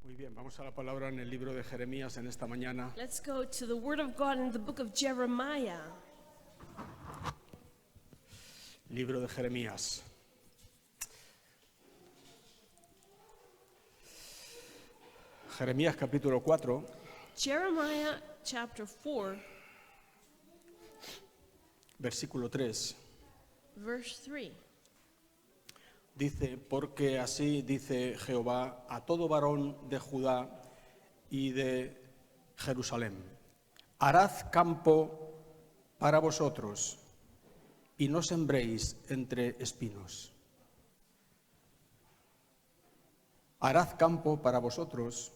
Muy bien, vamos a la palabra en el libro de Jeremías en esta mañana. Let's go to the Word of God in the book of Jeremiah. Libro de Jeremías. Jeremías capítulo 4, Jeremiah chapter 4, versículo 3. verse 3. Dice, porque así dice Jehová a todo varón de Judá y de Jerusalén: harad campo para vosotros y no sembréis entre espinos. Harad campo para vosotros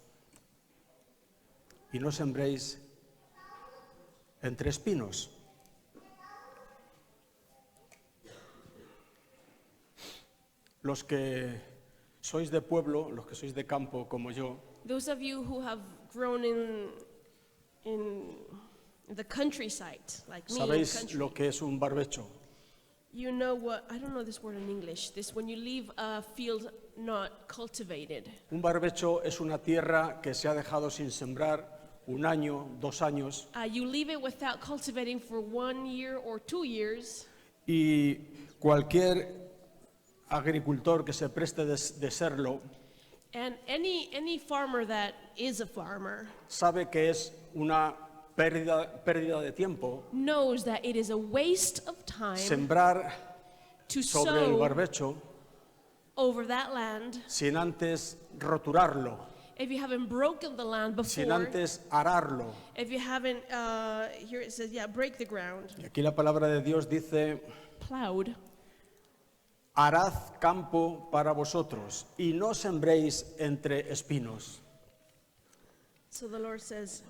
y no sembréis entre espinos. Los que sois de pueblo, los que sois de campo como yo, Those of you who have grown in the countryside, like me, in sabéis country, lo que es un barbecho. you know what, I don't know this word in English, this when you leave a field not cultivated. Un barbecho es una tierra que se ha dejado sin sembrar 1 año, 2 años, You leave it without cultivating for 1 year or 2 years, y cualquier agricultor que se preste de serlo and any farmer that is a farmer sabe que es una pérdida de tiempo knows that it is a waste of time sembrar to sobre el sow barbecho over that land sin antes roturarlo, if you haven't broken the land sin before, antes ararlo. if you haven't, here it says, break the ground, Y aquí la palabra de Dios dice: plowed. harad campo para vosotros y no sembréis entre espinos. So the Lord says,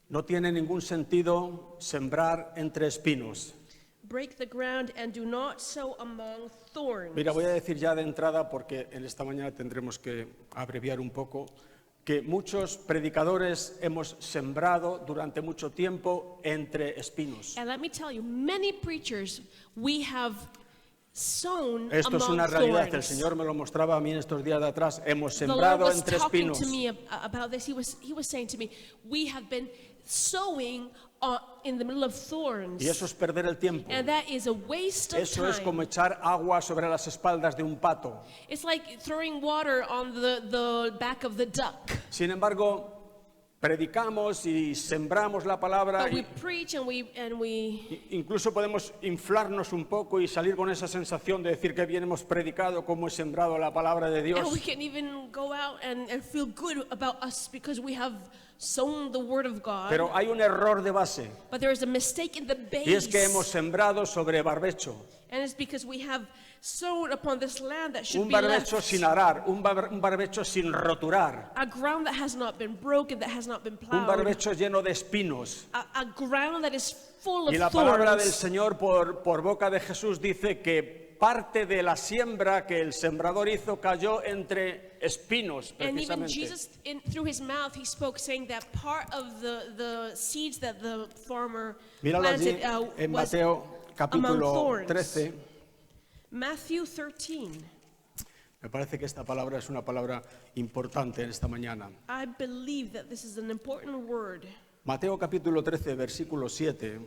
No tiene ningún sentido sembrar entre espinos. break the ground and do not sow among thorns. Mira, voy a decir ya de entrada, porque en esta mañana tendremos que abreviar un poco, que muchos predicadores hemos sembrado durante mucho tiempo entre espinos. And let me tell you, many preachers, we have sown Esto es among una realidad, el thorns. Señor me lo mostraba a mí en estos días de atrás. Hemos The Lord sembrado was entre talking espinos. to me about this. He was saying to me, we have been sowing in the middle of thorns. Y eso es perder el tiempo. And that is a waste of Eso es time. como echar agua sobre las espaldas de un pato. It's like throwing water on the back of the duck. Sin embargo, predicamos y sembramos la palabra But we y preach and we incluso podemos inflarnos un poco y salir con esa sensación de decir que bien hemos predicado, cómo he sembrado la palabra de and we Dios. can even go out and feel good about us because we have sown the word of God. Pero hay un error de base, But there is a mistake in the base. y es que hemos sembrado sobre barbecho. And it's because we have sown upon this land that should Un be barbecho left. sin arar, un barbecho sin roturar, A ground that has not been broken, that has not been un plowed. barbecho lleno de espinos. A ground that is full of Y la palabra del thorns. Señor por boca de Jesús dice que parte de la siembra que el sembrador hizo cayó entre espinos, And even precisamente. Jesus, through his mouth, he spoke saying that part of the seeds that the farmer Míralo allí planted en was Mateo among capítulo thorns. 13. Matthew 13. Me parece que esta palabra es una palabra importante en esta mañana. I believe that this is an important word. Mateo capítulo 13, versículo 7,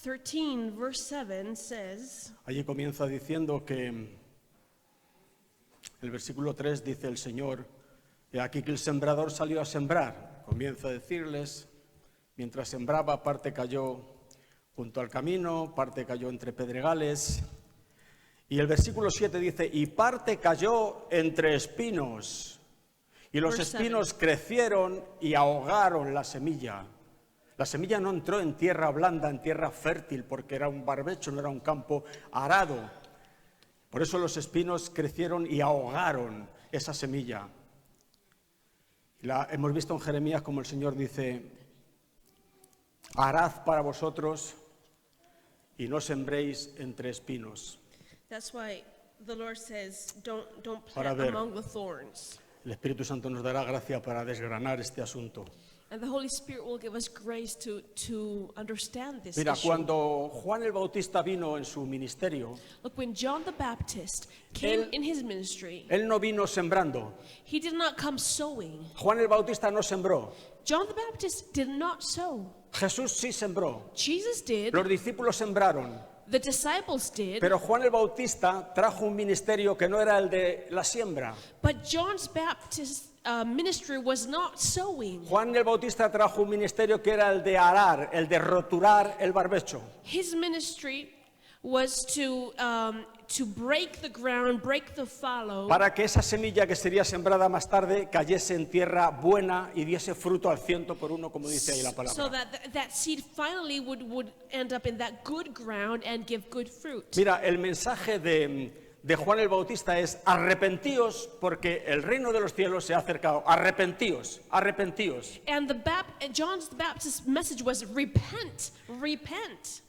13 verse 7 says, allí comienza diciendo que el versículo 3 dice el Señor: he aquí que el sembrador salió a sembrar. Comienza a decirles: mientras sembraba, parte cayó junto al camino, parte cayó entre pedregales. Y el versículo 7 dice: y parte cayó entre espinos, y los Verse espinos crecieron y ahogaron la semilla. La semilla no entró en tierra blanda, en tierra fértil, porque era un barbecho, no era un campo arado. Por eso los espinos crecieron y ahogaron esa semilla. Hemos visto en Jeremías como el Señor dice: harad para vosotros y no sembréis entre espinos. that's why the Lord says, don't Ahora plant ver. among the thorns. El Espíritu Santo nos dará gracia para desgranar este asunto. And the Holy Spirit will give us grace to understand this Mira, issue. cuando Juan el Bautista vino en su ministerio, Look, when John the Baptist came Él- in his ministry, él no vino sembrando. he did not come sowing. Juan el Bautista no sembró. John the Baptist did not sow. Jesús sí sembró. Jesus did. Los discípulos sembraron. The disciples did. Pero Juan el Bautista trajo un ministerio que no era el de la siembra. But John's Baptist ministry was not sowing. Juan el Bautista trajo un ministerio que era el de arar, el de roturar el barbecho. His ministry was to break the ground, break the fallow, Para que esa semilla que sería sembrada más tarde cayese en tierra buena y diese fruto al 100 por 1, como dice ahí la so palabra. that seed finally would end up in that good ground and give good fruit. Mira, el mensaje de Juan el Bautista es: arrepentíos porque el reino de los cielos se ha acercado. Arrepentíos, arrepentíos. And John's the Baptist message was repent, repent.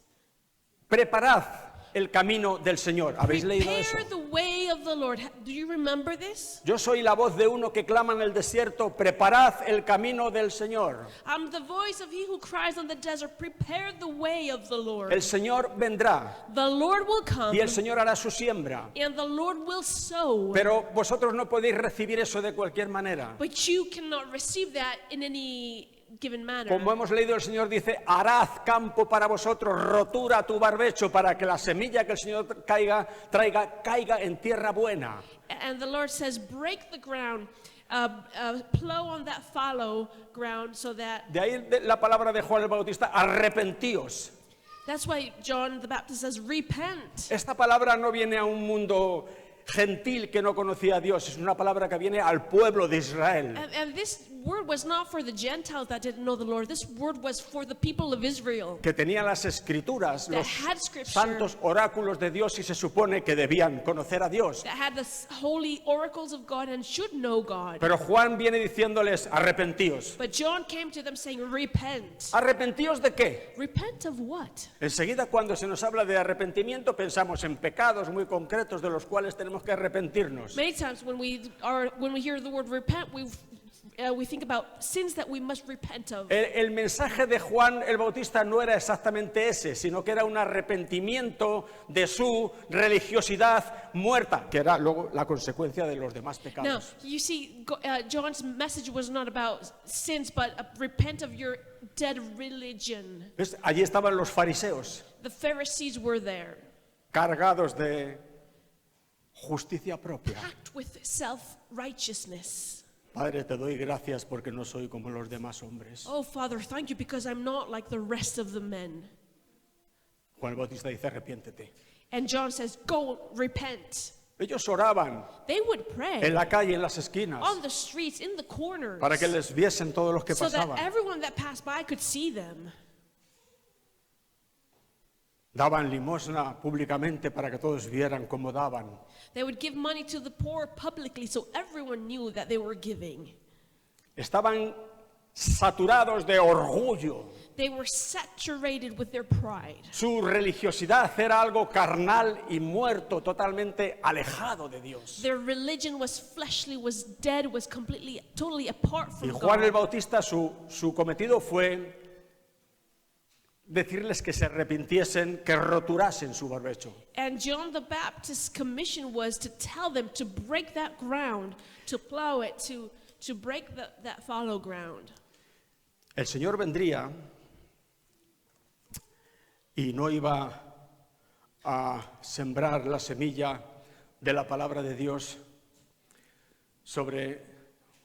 Preparad el camino del Señor. ¿Habéis leído eso? Prepare the way of the Lord. Do you remember this? Yo soy la voz de uno que clama en el desierto: preparad el camino del Señor. I'm the voice of he who cries on the desert, prepare the way of the Lord. El Señor vendrá The Lord will come y el Señor hará su siembra. and the Lord will sow. Pero vosotros no podéis recibir eso de cualquier manera. But you cannot receive that in any given manner. Como hemos leído, el Señor dice: harad campo para vosotros, rotura tu barbecho, para que la semilla que el Señor traiga caiga en tierra buena. And the Lord says, break the ground, plow on that fallow ground so that... De ahí la palabra de Juan el Bautista: arrepentíos. That's why John the Baptist says, repent. Esta palabra no viene a un mundo gentil que no conocía a Dios, es una palabra que viene al pueblo de Israel. And this word was not for the Gentiles that didn't know the Lord. This word was for the people of Israel. Que tenían las escrituras, That los had scripture. santos oráculos de Dios, y se supone que debían conocer a Dios. That had the holy oracles of God and should know God. Pero Juan viene diciéndoles: arrepentíos. But John came to them saying, repent. ¿Arrepentíos de qué? Repent of what? Enseguida, cuando se nos habla de arrepentimiento, pensamos en pecados muy concretos de los cuales tenemos que arrepentirnos. Many times when we hear the word repent, we think about sins that we must repent of. El mensaje de Juan el Bautista no era exactamente ese, sino que era un arrepentimiento de su religiosidad muerta, que era luego la consecuencia de los demás Now, pecados. you see, John's message was not about sins, but repent of your dead religion. ¿Ves? Allí estaban los fariseos, The Pharisees were there, cargados de justicia propia. packed with self-righteousness. Padre, te doy gracias porque no soy como los demás hombres. Oh, Father, thank you because I'm not like the rest of the men. Juan el Bautista dice: arrepiéntete. And John says, go repent. Ellos oraban They would pray en la calle, en las esquinas, on the streets, in the corners, para que les viesen todos los que so that pasaban. everyone that passed by could see them. Daban limosna públicamente para que todos vieran cómo daban. They would give money to the poor publicly so everyone knew that they were giving. Estaban saturados de orgullo. They were saturated with their pride. Su religiosidad era algo carnal y muerto, totalmente alejado de Dios. Their religion was fleshly, was dead, was completely, totally apart Y from Juan el God. Bautista, su cometido fue decirles que se arrepintiesen, que roturasen su barbecho. And John the Baptist's commission was to tell them to break that ground, to plow it, to break that fallow ground. El Señor vendría y no iba a sembrar la semilla de la palabra de Dios sobre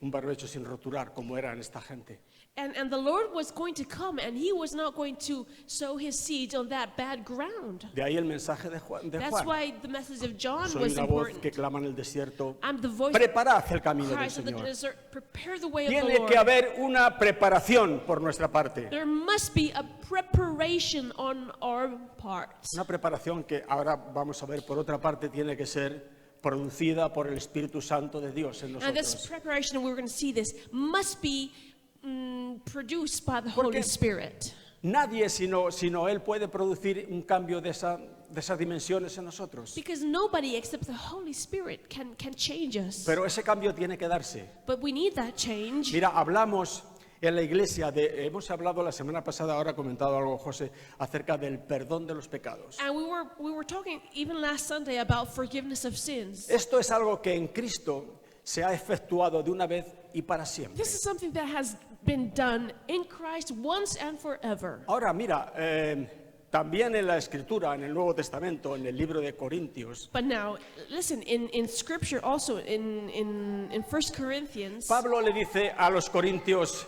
un barbecho sin roturar, como eran esta gente. And the Lord was going to come, and he was not going to sow his seeds on that bad ground. De ahí el mensaje de Juan. That's why the message of John Soy was una voz important. que clama en el desierto: I'm the voice preparad el that camino del cries in the Señor. desert, prepare the way of the Tiene Lord. que haber una preparación por nuestra parte. There must be a preparation on our part. Una preparación que ahora vamos a ver por otra parte tiene que ser producida por el Espíritu Santo de Dios en And this nosotros. preparation, and we're going to see this, must be produced by the Holy Spirit. Nadie sino Él puede producir un cambio de esas dimensiones en nosotros. Because nobody except the Holy Spirit can change us. Pero ese cambio tiene que darse. But we need that change. Mira, hablamos en la iglesia, hemos hablado la semana pasada, ahora ha comentado algo José, acerca del perdón de los pecados. And we were talking even last Sunday about forgiveness of sins. Esto es algo que en Cristo se ha efectuado de una vez y para siempre. This is something that has been done in Christ once and forever. Ahora mira, también en la Escritura, en el Nuevo Testamento, en el libro de Corintios, But now, listen, in Scripture also, in 1 Corinthians, Pablo le dice a los corintios,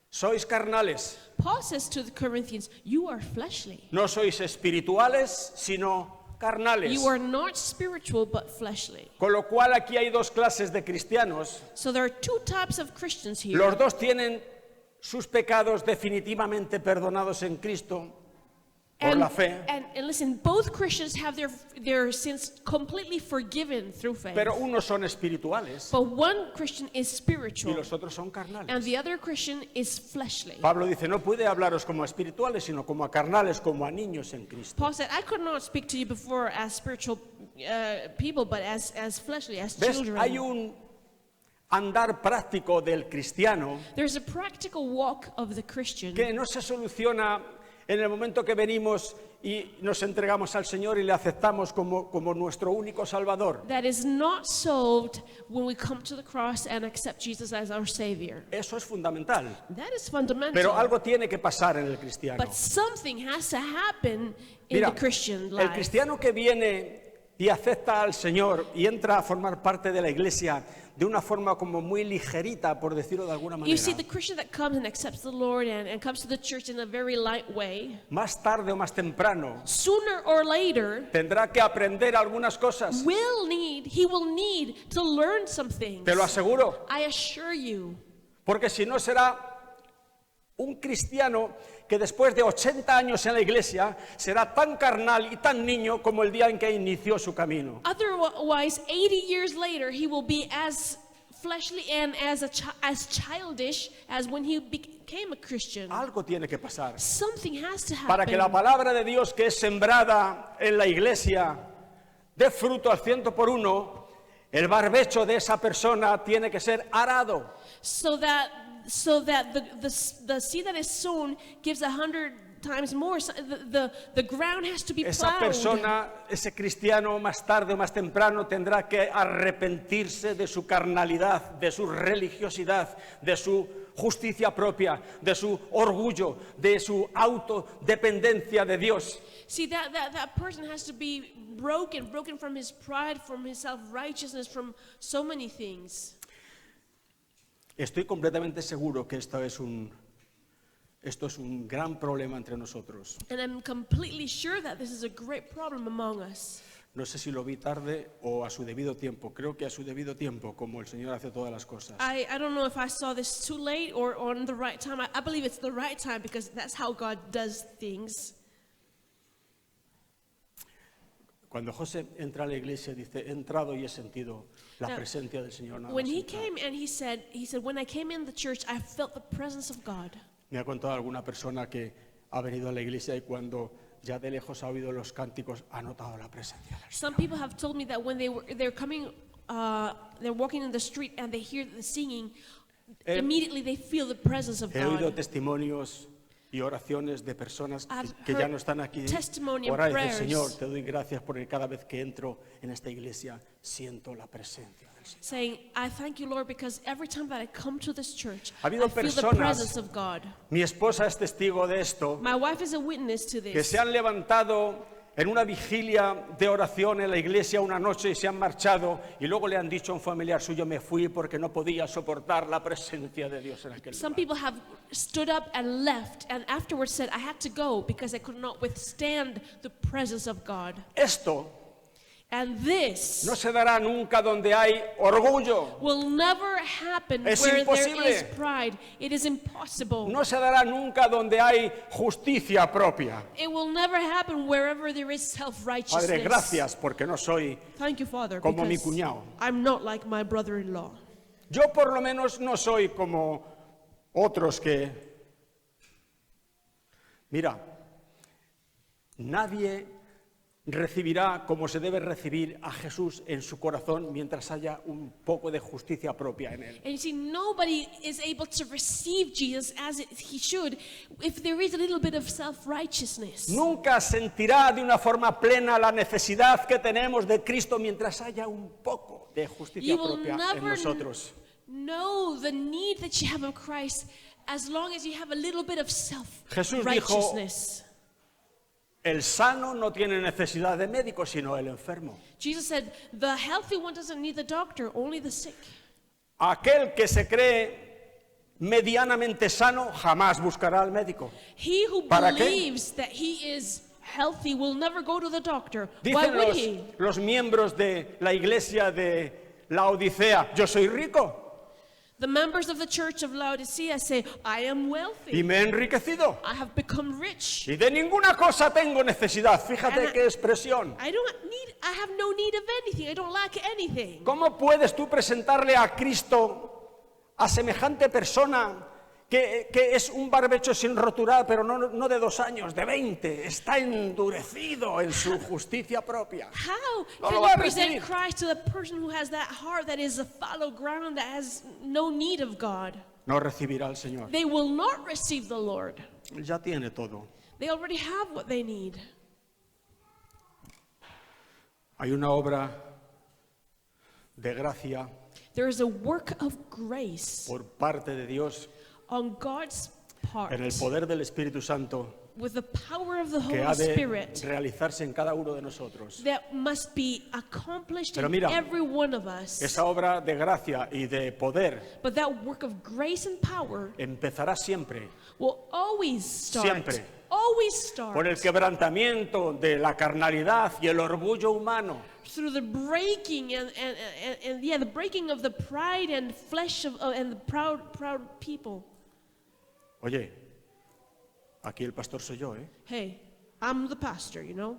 sois carnales, Paul says to the Corinthians, you are fleshly. no sois espirituales, sino carnales. You are not spiritual, but fleshly. Con lo cual aquí hay dos clases de cristianos. So there are two types of Christians here. Los dos tienen sus pecados definitivamente perdonados en Cristo por la fe, and listen, both Christians have their sins completely forgiven through faith. pero unos son espirituales But one Christian is y spiritual, los otros son and carnales. the other Christian is fleshly. Pablo dice, no puede hablaros como a espirituales, sino como a carnales, como a niños en Cristo. Paul said, I could not speak to you before as spiritual people, but as fleshly, as ¿Ves? children. Hay un andar práctico del cristiano There's a practical walk of the Christian que no se soluciona en el momento que venimos y nos entregamos al Señor y le aceptamos como nuestro único Salvador. that is not solved when we come to the cross and accept Jesus as our Savior. Eso es fundamental. That is fundamental. Pero algo tiene que pasar en el cristiano. But something has to happen in Mira, the Christian el life. cristiano que viene y acepta al Señor y entra a formar parte de la iglesia de una forma como muy ligerita, por decirlo de alguna You see, manera, the Christian that comes and accepts the Lord and comes to the church in a very light way, más tarde o más temprano, sooner or later, tendrá que aprender algunas cosas. he will need to learn some things. Te lo aseguro, I assure you. porque si no será un cristiano que después de 80 años en la iglesia será tan carnal y tan niño como el día en que inició su camino. Otherwise, 80 years later, he will be as fleshly and as childish as when he became a Christian. Algo tiene que pasar Something has to happen para que la palabra de Dios que es sembrada en la iglesia dé fruto al 100%. El barbecho de esa persona tiene que ser arado. so that the seed that is sown gives 100 times more. So the ground has to be Esa plowed. persona, ese cristiano, más tarde o más temprano tendrá que arrepentirse de su carnalidad, de su religiosidad, de su justicia propia, de su orgullo, de su autodependencia de Dios. See, that person has to be broken from his pride, from his self-righteousness, from so many things. Estoy completamente seguro que esto es un gran problema entre nosotros. And I'm completely sure that this is a great problem among us. No sé si lo vi tarde o a su debido tiempo. Creo que a su debido tiempo, como el Señor hace todas las cosas. I don't know if I saw this too late or on the right time. I believe it's the right time because that's how God does things. Cuando José entra a la iglesia, dice, he entrado y he sentido la Now, presencia del Señor. Nada When más he entrar. came and he said, when I came in the church, I felt the presence of God. Me ha contado alguna persona que ha venido a la iglesia y cuando ya de lejos ha oído los cánticos, ha notado la presencia del Señor. Some people have told me that when they're coming, they're walking in the street and they hear the singing, immediately they feel the presence of He oído God. testimonios y oraciones de personas I've que ya heard no están aquí. testimony and Orar y decir, prayers. Señor, te doy gracias porque cada vez que entro en esta iglesia siento la presencia del Señor. Saying, I thank you, Lord, because every time that I come to this church, Ha habido I feel the personas- presence of God. Mi esposa es testigo de esto, My wife is a witness to que this. se han levantado en una vigilia de oración en la iglesia una noche y se han marchado y luego le han dicho a un familiar suyo, me fui porque no podía soportar la presencia de Dios en aquel Some lugar. people have stood up and left and afterwards said, I had to go because I could not withstand the presence of God. Esto And this no se dará nunca donde hay orgullo, will never happen Es where imposible. there is pride. It is impossible. no se dará nunca donde hay justicia propia. It will never happen wherever there is Padre, self-righteousness. gracias porque no soy, Thank you, Father, Como mi because cuñado. I'm not like my brother-in-law. yo por lo menos no soy como otros que, mira, nadie recibirá como se debe recibir a Jesús en su corazón mientras haya un poco de justicia propia en él. And you see, nobody is able to receive Jesus as he should if there is a little bit of self-righteousness. Nunca sentirá de una forma plena la necesidad que tenemos de Cristo mientras haya un poco de justicia You will propia en never nosotros. know the need that you have of Christ as long as you have a little bit of Jesús self-righteousness. El sano no tiene necesidad de médico, sino el enfermo. Jesus said, the healthy one doesn't need the doctor, only the sick. Aquel que se cree medianamente sano jamás buscará al médico. He who ¿Para qué? believes that he is healthy will never go to the doctor. Why Dicen would he? los miembros de la iglesia de la Odisea, yo soy rico The members of the church of Laodicea say, I am y wealthy. me he enriquecido I have become rich. y de ninguna cosa tengo necesidad. And Fíjate qué expresión. I have no need of anything. I don't lack anything. ¿Cómo puedes tú presentarle a Cristo a semejante persona que es un barbecho sin roturar, pero no de 2 años, de 20? Está endurecido en su justicia propia. How No can lo va a you present recibir. Christ to the person who has that heart that is a fallow ground that has no need of God? No recibirá al Señor. They will not receive the Lord. Él ya tiene todo. They already have what they need. Hay una obra de gracia There is a work of grace por parte de Dios on God's part en el poder del Espíritu Santo with the power of the que Holy ha de Spirit realizarse en cada uno de nosotros. that must be accomplished Pero in mira, every one of us. Esa obra de gracia y de poder But that work of grace and power empezará siempre will always start. Siempre. Always start. por el quebrantamiento de la carnalidad y el orgullo humano. Through the breaking and the breaking of the pride and flesh and the proud people. Oye, aquí el pastor soy yo, ¿eh? Hey, I'm the pastor, you know.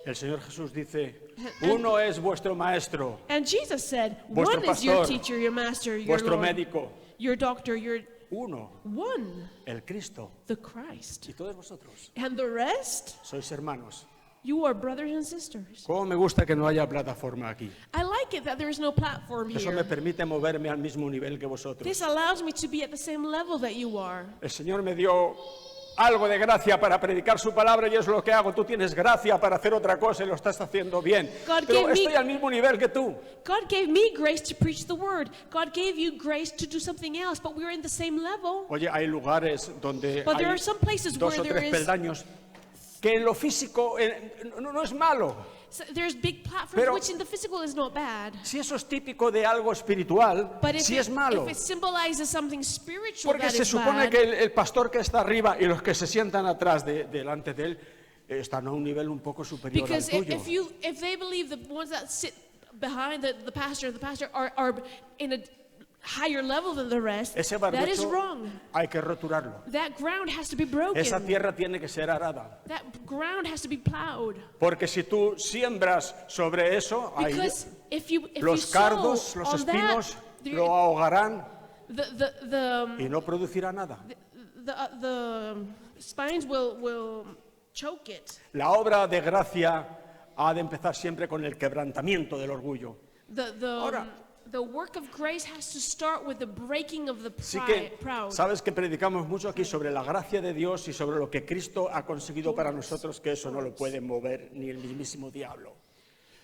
El Señor Jesús dice, uno es vuestro maestro, And Jesus said, Vuestro one is your pastor, teacher, your master, your vuestro Lord, médico. your doctor, your Uno, one, el Cristo. the Christ. Y todos vosotros And the rest, sois hermanos. you are brothers and sisters. Cómo me gusta que no haya plataforma aquí. I like it that there is no platform Eso me here. permite moverme al mismo nivel que vosotros. This allows me to be at the same level that you are. El Señor me dio algo de gracia para predicar su palabra y es lo que hago. Tú tienes gracia para hacer otra cosa y lo estás haciendo bien. God Pero gave me- estoy al mismo nivel que tú. God gave me grace to preach the word. God gave you grace to do something else, but we're in the same level. Oye, hay lugares donde But there hay are some places 2 where o there 3 is peldaños que en lo físico no es malo. there's big platforms, Pero- which in the physical is not bad. Si eso es típico de algo espiritual, But if, sí it, es malo. if it symbolizes something spiritual, Porque that se is supone bad. que el pastor que está arriba y los que se sientan atrás delante de él están a un nivel un poco superior al Because tuyo. if they believe the ones that sit behind the pastor are in a higher level than the rest, Ese that is barbecho wrong. hay que roturarlo. That ground has to be broken. Esa tierra tiene que ser arada. That ground has to be plowed. Porque si tú siembras sobre eso, ahí Because if you los sow cardos, los on espinos that, lo ahogarán the y no producirá nada. the spines will choke it. La obra de gracia ha de empezar siempre con el quebrantamiento del orgullo. Ahora- The work of grace has to start with the breaking of the Así que, proud. sabes que predicamos mucho aquí sobre la gracia de Dios y sobre lo que Cristo ha conseguido para nosotros, que eso no lo puede mover ni el mismísimo diablo.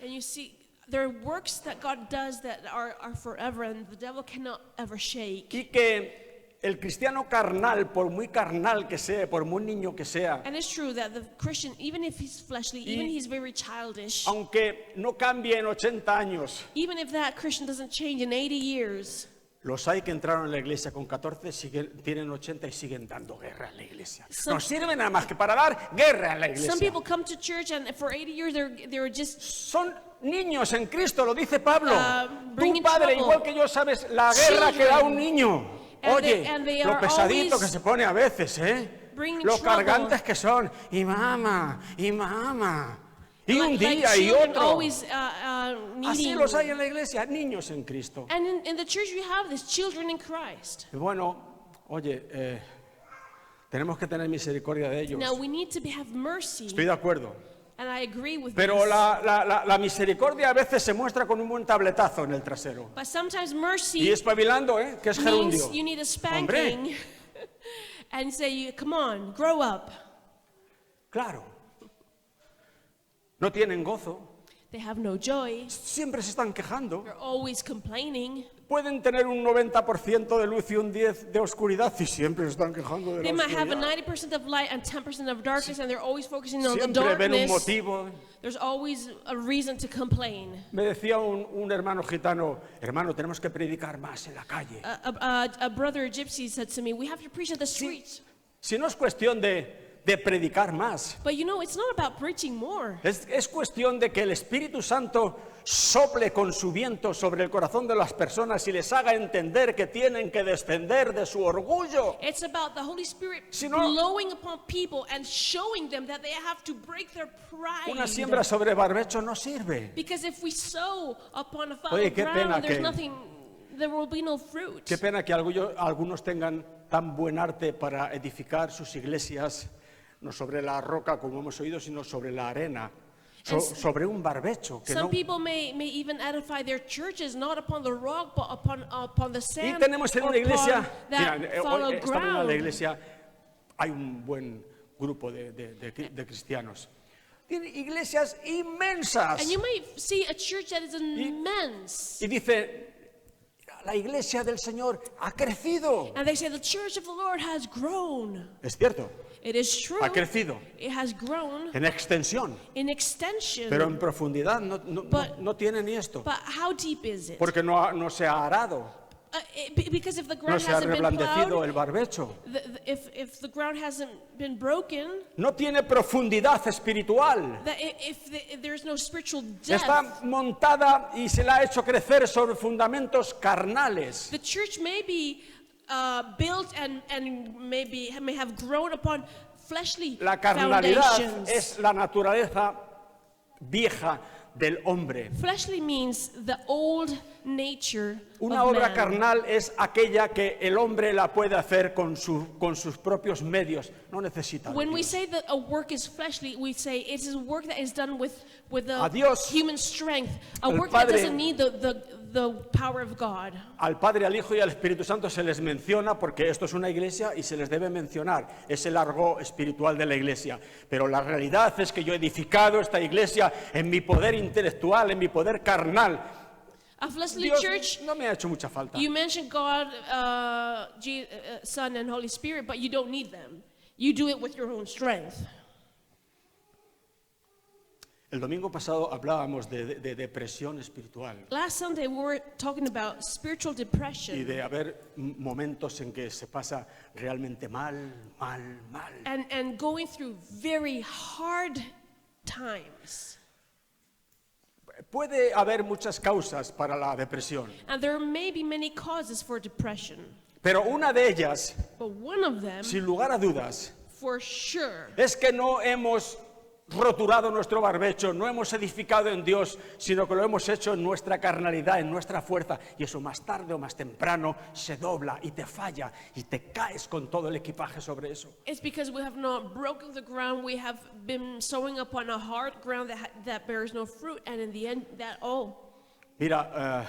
And you see, there are works that God does that are forever, and the devil cannot ever shake. Y que el cristiano carnal, por muy carnal que sea, por muy niño que sea, And it's true that the Christian, even if he's fleshly, even he's very childish, aunque no cambie en 80 años, even if that Christian doesn't change in 80 years, los hay que entraron en la iglesia con 14, tienen 80 y siguen dando guerra en la iglesia. Some- No sirven nada más que para dar guerra en la some iglesia. people come to church and for 80 years they're just Son niños en Cristo, lo dice Pablo. bringing Tu padre, trouble. igual que yo, sabes la guerra que da un niño. And Oye, they lo are pesadito always que se pone a veces, ¿eh? bringing Lo trouble. cargantes que son. Y mamá, y mamá. Y un like día y children otro. always Así needing. los hay en la iglesia, niños en Cristo. And in the church you have this children in Christ. Y bueno, oye, Tenemos que tener misericordia de ellos. Now we need to have mercy, Estoy de acuerdo. and I agree with Pero this. la misericordia a veces se muestra con un buen tabletazo en el trasero. But sometimes Y mercy espabilando, que es gerundio. means you need a Hombre, spanking and say, come on, grow up. claro. No tienen gozo. They have no joy. Siempre se están quejando. They're always complaining. Pueden tener un 90% de luz y un 10% de oscuridad y siempre se están quejando de They la might have a oscuridad. 90% of light and 10% of darkness, and they're always focusing on the Siempre ven un darkness. motivo. There's always a reason to complain. Me decía un hermano gitano, hermano, tenemos que predicar más en la calle. A brother gypsy said to me, we have to preach at the streets. Si no es cuestión de predicar más, But you know, it's not about preaching more. es cuestión de que el Espíritu Santo sople con su viento sobre el corazón de las personas y les haga entender que tienen que descender de su orgullo. It's about the Holy Spirit Si no- blowing upon people and showing them that they have to break their Una pride. siembra sobre barbecho no sirve. Because if we sow upon a fallow Oye, qué pena ground, there's que- nothing, there will be no fruit. Qué pena que algunos tengan tan buen arte para edificar sus iglesias, no sobre la roca como hemos oído, sino sobre la arena, sobre un barbecho. Que Some no... people may even edify their churches not upon the rock, but upon the Y sand. tenemos en or una iglesia, upon that mira, fallow hoy estamos en la ground. iglesia, hay un buen grupo de cristianos. Tiene iglesias inmensas. And you might see a church that is immense. Y dice, la iglesia del Señor ha crecido. And they say the church of the Lord has grown. Es cierto, It is true. ha crecido It has grown en extensión, in extension. pero en profundidad But- no tiene ni esto. But how deep is it? Porque no se ha arado, Because if the no ground se ha hasn't been reblandecido plowed, el barbecho. if the ground hasn't been broken, No tiene profundidad espiritual. that if there's no spiritual depth, Está montada y se la ha hecho crecer sobre fundamentos carnales. the church may be built and may have grown upon fleshly La carnalidad foundations. es la naturaleza vieja del hombre. Fleshly means the old nature Una of obra man. carnal es aquella que el hombre la puede hacer con sus propios medios. No necesita de When we Dios. say that a work is fleshly, we say it is a work that is done with A the Dios, human strength, a al work that Padre- doesn't need the power of God. Al Padre, al Hijo y al Espíritu Santo se les menciona porque esto es una iglesia y se les debe mencionar. Es el argot espiritual de la iglesia. Pero la realidad es que yo he edificado esta iglesia en mi poder intelectual, en mi poder carnal. A fleshly Dios church, no me ha hecho mucha falta. you mention God, Son, and Holy Spirit, but you don't need them. You do it with your own strength. El domingo pasado hablábamos de depresión espiritual Last Sunday, we were talking about spiritual y depression de haber momentos en que se pasa realmente mal. and going through very hard times. Puede haber muchas causas para la depresión, And there may be many causes for depression, pero una de ellas, but one of them, sin lugar a dudas, for sure, es que no hemos roturado nuestro barbecho, no hemos edificado en Dios, sino que lo hemos hecho en nuestra carnalidad, en nuestra fuerza, y eso más tarde o más temprano se dobla y te falla y te caes con todo el equipaje sobre eso. it's because we have not broken the ground. We have been sowing upon a hard ground that bears no fruit, and in the end, that all Mira,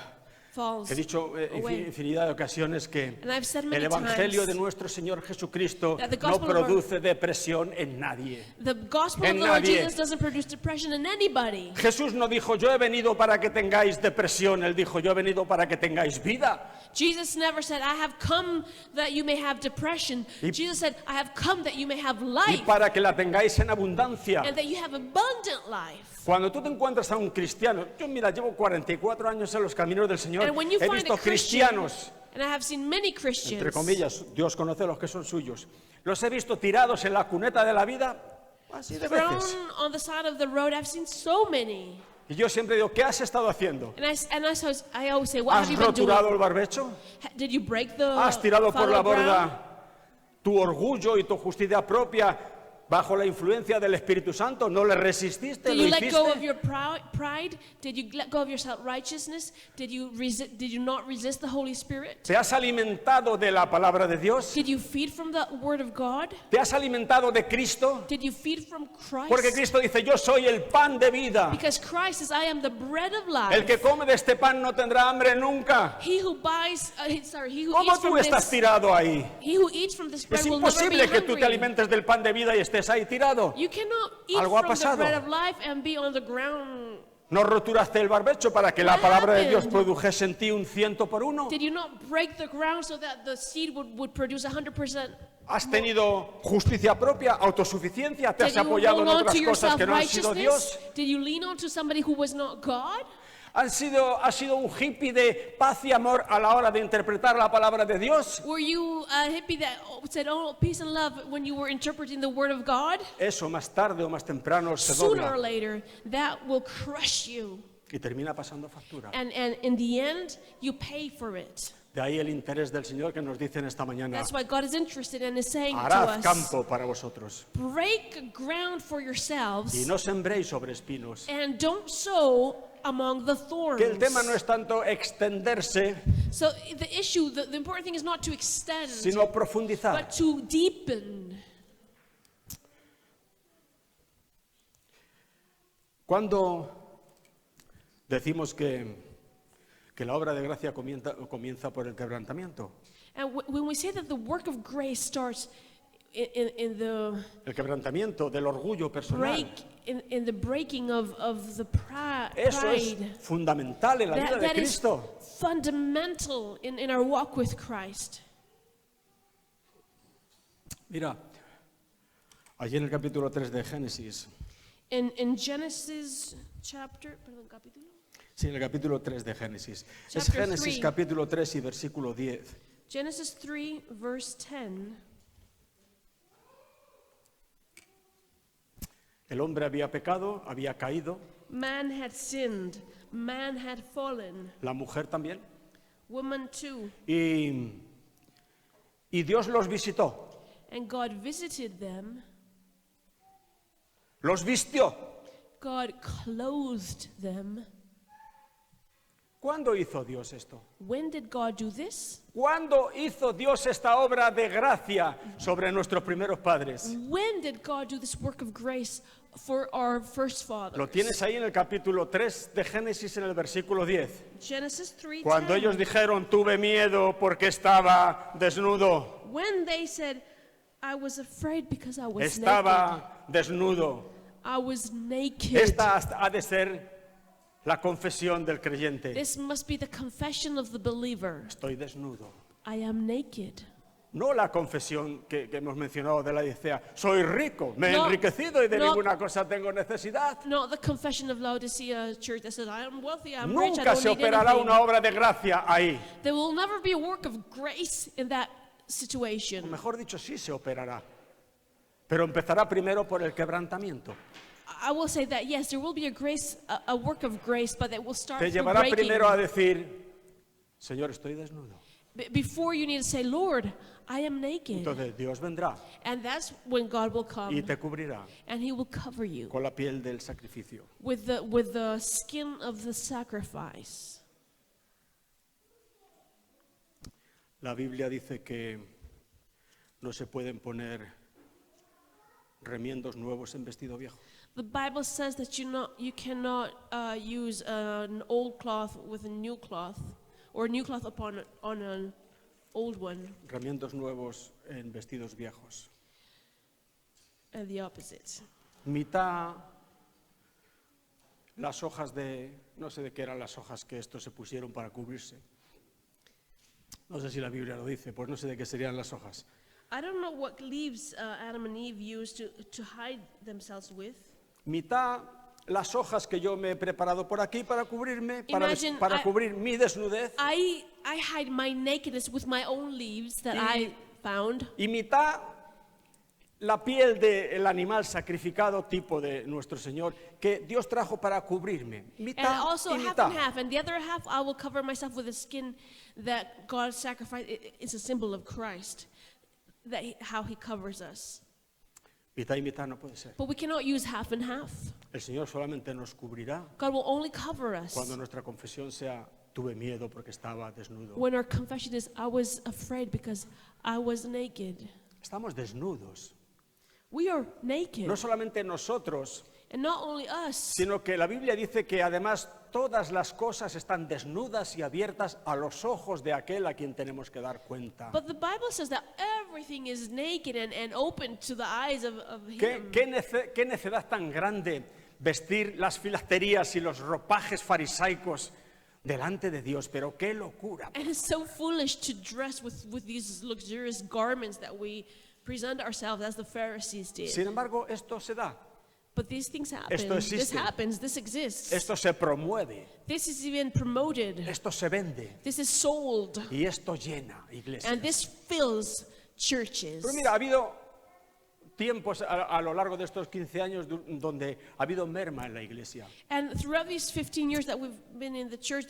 falls he dicho away. infinidad de ocasiones que And I've said el many Evangelio times de nuestro Señor Jesucristo that the no gospel of our- produce depresión en nadie. The gospel of En the Lord nadie. Jesus doesn't produce depression in anybody. Jesús no dijo, yo he venido para que tengáis depresión, Él dijo, yo he venido para que tengáis vida. Jesus never said, I have come that you may have depression. Jesus said, I have come that you may have Y life para que la tengáis en abundancia. and that you have abundant life. Cuando tú te encuentras a un cristiano, yo mira, llevo 44 años en los caminos del Señor, And when you he find visto a Christian, cristianos, and I have seen many entre Christians, comillas, Dios conoce los que son suyos, los he visto tirados en la cuneta de la vida, así de thrown veces. on the side of the road. I've seen so many. Y yo siempre digo, ¿qué has estado haciendo? And I always say, what ¿Has have you been doing? roturado el barbecho? Did you break the ¿Has tirado por fallow la ground? borda tu orgullo y tu justicia propia bajo la influencia del Espíritu Santo, no le resististe, Did lo you let go of hiciste. your pride? Did you let go of your self-righteousness? Did you not resist the Holy Spirit? ¿Te has alimentado de la palabra de Dios? Did you feed from the Word of God? ¿Te has alimentado de Cristo? Did you feed from Porque Christ? Cristo dice, yo soy el pan de vida. Because Christ says, I am the bread of El que life. come de este pan no tendrá hambre nunca. He who he who ¿Cómo eats tú from estás this, tirado ahí? he who eats from this bread Es will never be imposible que tú te hungry. alimentes del pan de vida y estés ahí tirado. You cannot eat Algo ha from the pasado. bread of life and be on the ground. ¿No roturaste el barbecho para que la What palabra de Dios happened? produjese en ti un 100%? Did you not break the ground so that the seed would produce 100%? ¿Has tenido justicia propia, autosuficiencia? ¿Te has Did you apoyado en hold on otras to your cosas que no han sido Dios? self-righteousness? Did you lean on to somebody who was not God? ¿Has sido un hippie de paz y amor a la hora de interpretar la palabra de Dios? Were you a hippie that said, oh, peace and love when you were interpreting the word of God? Eso más tarde o más temprano se Sooner or dobla later, that will crush you. y termina pasando factura. And in the end, you pay for it. De ahí el interés del Señor que nos dice en esta mañana, That's why God is interested and is saying to harad us, campo para vosotros break ground for y yourselves no sembréis sobre espinos. and don't sow among the thorns. Que el tema no es tanto extenderse, So the issue, the important thing is not to extend, sino profundizar. but to deepen. Cuando decimos que la obra de gracia comienza por el quebrantamiento, And when we say that the work of grace starts in the el quebrantamiento del orgullo personal, in the breaking of the eso es pride, fundamental en la vida de that is Cristo. fundamental in our walk with Christ. Mira, allí en el capítulo 3 de Génesis, In Genesis chapter, perdón, capítulo. sí, en el capítulo 3 de Génesis, es Chapter Génesis 3. capítulo 3 y versículo 10. Genesis 3 verse 10. El hombre había pecado, había caído, Man had sinned, man had fallen, la mujer también, woman too, y Dios los visitó, and God visited them. los vistió. God clothed them. ¿Cuándo hizo Dios esto? When did God do this? ¿Cuándo hizo Dios esta obra de gracia sobre nuestros primeros padres? When did God do this work of grace for our first Lo fathers? tienes ahí en el capítulo 3 de Génesis en el versículo 10. Genesis 3:10. Cuando ellos dijeron, tuve miedo porque estaba desnudo. When they said, I was afraid because I was naked. Estaba desnudo. I was naked. Esta ha de ser la confesión del creyente. This must be the confession of the believer. Estoy desnudo. I am naked. No la confesión que hemos mencionado de la Odisea. Soy rico, me he No, enriquecido y de no. ninguna cosa tengo necesidad. Not the confession of Laodicea church that says, I am wealthy, I am rich, I Nunca don't se need operará anything. una obra de gracia ahí. There will never be a work of grace in that O situation. mejor dicho, sí se operará. Pero empezará primero por el quebrantamiento. I will say that yes, there will be a grace, a work of grace, but it will start Te through llevará breaking. primero a decir, Señor, estoy desnudo. Before you need to say, Lord, I am naked. Entonces Dios vendrá And that's when God will y come te cubrirá and He will cover you con la piel del sacrificio. with the skin of the sacrifice. La Biblia dice que no se pueden poner remiendos nuevos en vestido viejo. The Bible says that you cannot use an old cloth with a new cloth, or a new cloth on an old one, Remiendos nuevos en vestidos viejos. and the opposite. Mitad las hojas no sé de qué eran las hojas que estos se pusieron para cubrirse. No sé si la Biblia lo dice, pues no sé de qué serían las hojas. I don't know what leaves Adam and Eve used to hide themselves with. Mitad las hojas que yo me he preparado por aquí para cubrirme, Imagine para I- cubrir mi desnudez, I hide my nakedness with my own leaves that I found. y mitad la piel del animal sacrificado tipo de nuestro Señor que Dios trajo para cubrirme. And Mitad also y half mitad. and half. And the other half, I will cover myself with the skin that God sacrificed. It's a symbol of Christ, how He covers us. Mitad y mitad no puede ser. But we cannot use half and half. El Señor solamente nos cubrirá God will only cover us cuando nuestra confesión sea, tuve miedo porque estaba desnudo. when our confession is, I was afraid because I was naked. Estamos desnudos. We are naked. No solamente nosotros, And not only us, sino que la Biblia dice que además todas las cosas están desnudas y abiertas a los ojos de aquel a quien tenemos que dar cuenta. but the Bible says that everything is naked and open to the eyes of Him. ¿Qué necedad tan grande vestir las filasterías y los ropajes farisaicos delante de Dios? Pero qué locura. And it's so foolish to dress with these luxurious garments that we present ourselves as the Pharisees did. Sin embargo, esto se da, But these things happen. Esto This existe. happens. This exists. esto se promueve, This is even promoted. esto se vende This is sold. y esto llena iglesias. And this fills churches. Pero mira, ha habido tiempos a lo largo de estos 15 años donde ha habido merma en la iglesia. And throughout these 15 years that we've been in the church,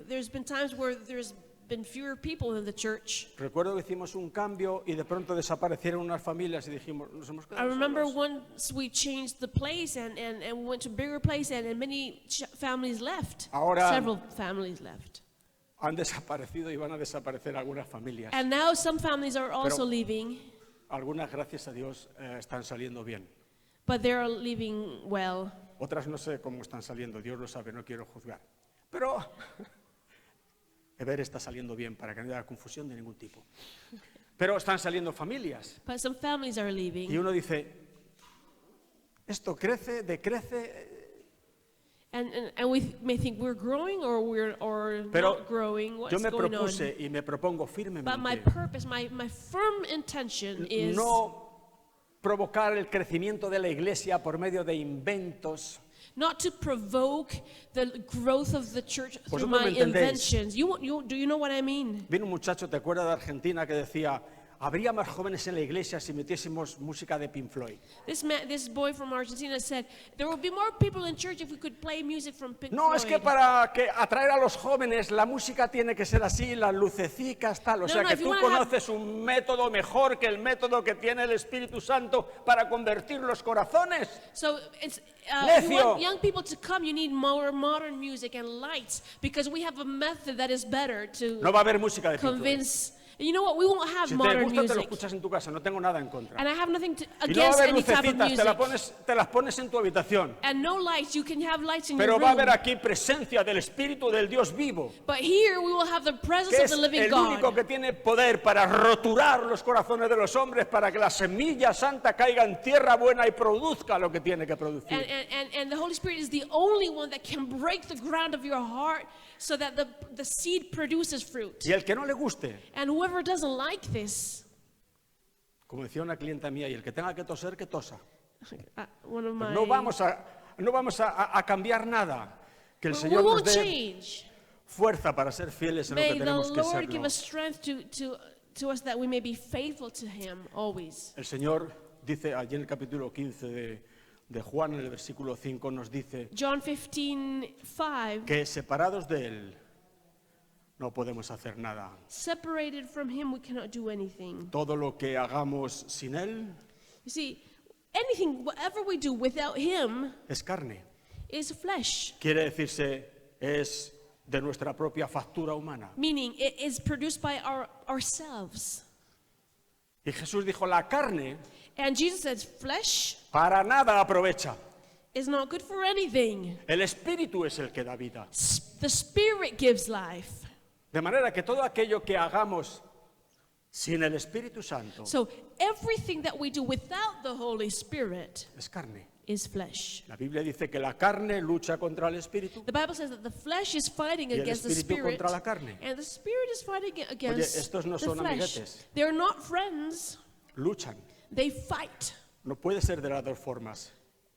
there's been times where there's been fewer people in the church. Recuerdo que hicimos un cambio y de pronto desaparecieron unas familias y dijimos, nos hemos I quedado remember solos. once we changed the place and we went to a bigger place and many families left. Ahora- Several families left. Han desaparecido y van a desaparecer algunas familias. And now some families are also Pero- leaving, Algunas, gracias a Dios, están saliendo bien. but they're leaving well. Otras no sé cómo están saliendo, Dios lo sabe, no quiero juzgar. Pero Eber está saliendo bien para que no haya confusión de ningún tipo. Pero están saliendo familias. But some families are Y leaving. uno dice, esto crece, decrece. And we may think we're growing or we're Pero not growing. What's yo me going on? propuse y me propongo But my firmemente purpose, my firm intention is no provocar el crecimiento de la iglesia por medio de inventos. not to provoke the growth of the church through Vosotros my me entendéis. inventions. Do you know what I mean? Vino un muchacho, ¿te acuerdas de Argentina? Que decía, habría más jóvenes en la iglesia si metiésemos música de Pink Floyd. This boy from Argentina said there will be more people in church if we could play music from Pink No, Floyd. es que para atraer a los jóvenes la música tiene que ser así, las lucecicas, tal. O sea no, que if you tú wanna have- conoces un método mejor que el método que tiene el Espíritu Santo para convertir los corazones. So it's if you Necio. want young people to come, you need more modern music and lights because we have a method that is better to No va a haber música de Pink Floyd. convince. And you know what? We won't have Si te modern gusta, te lo music. escuchas en tu casa, no tengo nada en contra. And I have nothing Y no va a against haber any type of lucecitas, music. te las pones en tu habitación. And no lights, you can have lights in Pero your va a room. haber aquí presencia del Espíritu del Dios vivo, But here we will have the presence que of es the living el único God. que tiene poder para roturar los corazones de los hombres, para que la semilla santa caiga en tierra buena y produzca lo que tiene que producir. And the Holy Spirit is the only one that can break the ground of your heart so that the seed produces fruit. Y el que no le guste, And whoever doesn't like this, como decía una clienta mía, y el que tenga que toser, que tosa. one of my, No vamos a cambiar nada. Que el we Señor nos won't dé change. fuerza para ser fieles en lo que May the tenemos que Lord give ser. us strength to us that we may be faithful to Him always. El Señor dice allí en el capítulo 15 de Juan, en el versículo 5, nos dice John 15:5, que separados de Él no podemos hacer nada. separated from Him, we cannot do anything. Todo lo que hagamos sin Él You see, anything, whatever we do without Him es carne. is flesh, Quiere decirse, es de nuestra propia factura humana. meaning it is produced by ourselves. Y Jesús dijo, la carne And Jesus says, flesh para nada aprovecha. is not good for anything. El Espíritu es el que da vida. The Spirit gives life. De manera que todo aquello que hagamos sin el Espíritu Santo So everything that we do without the Holy Spirit es carne. is flesh. La Biblia dice que la carne lucha contra el Espíritu. The Bible says that the flesh is fighting Y el against the espíritu Spirit, contra la carne. and the Spirit is fighting against estos no the son flesh. amiguetes. They're not friends. Luchan. They fight. No puede ser de las dos formas.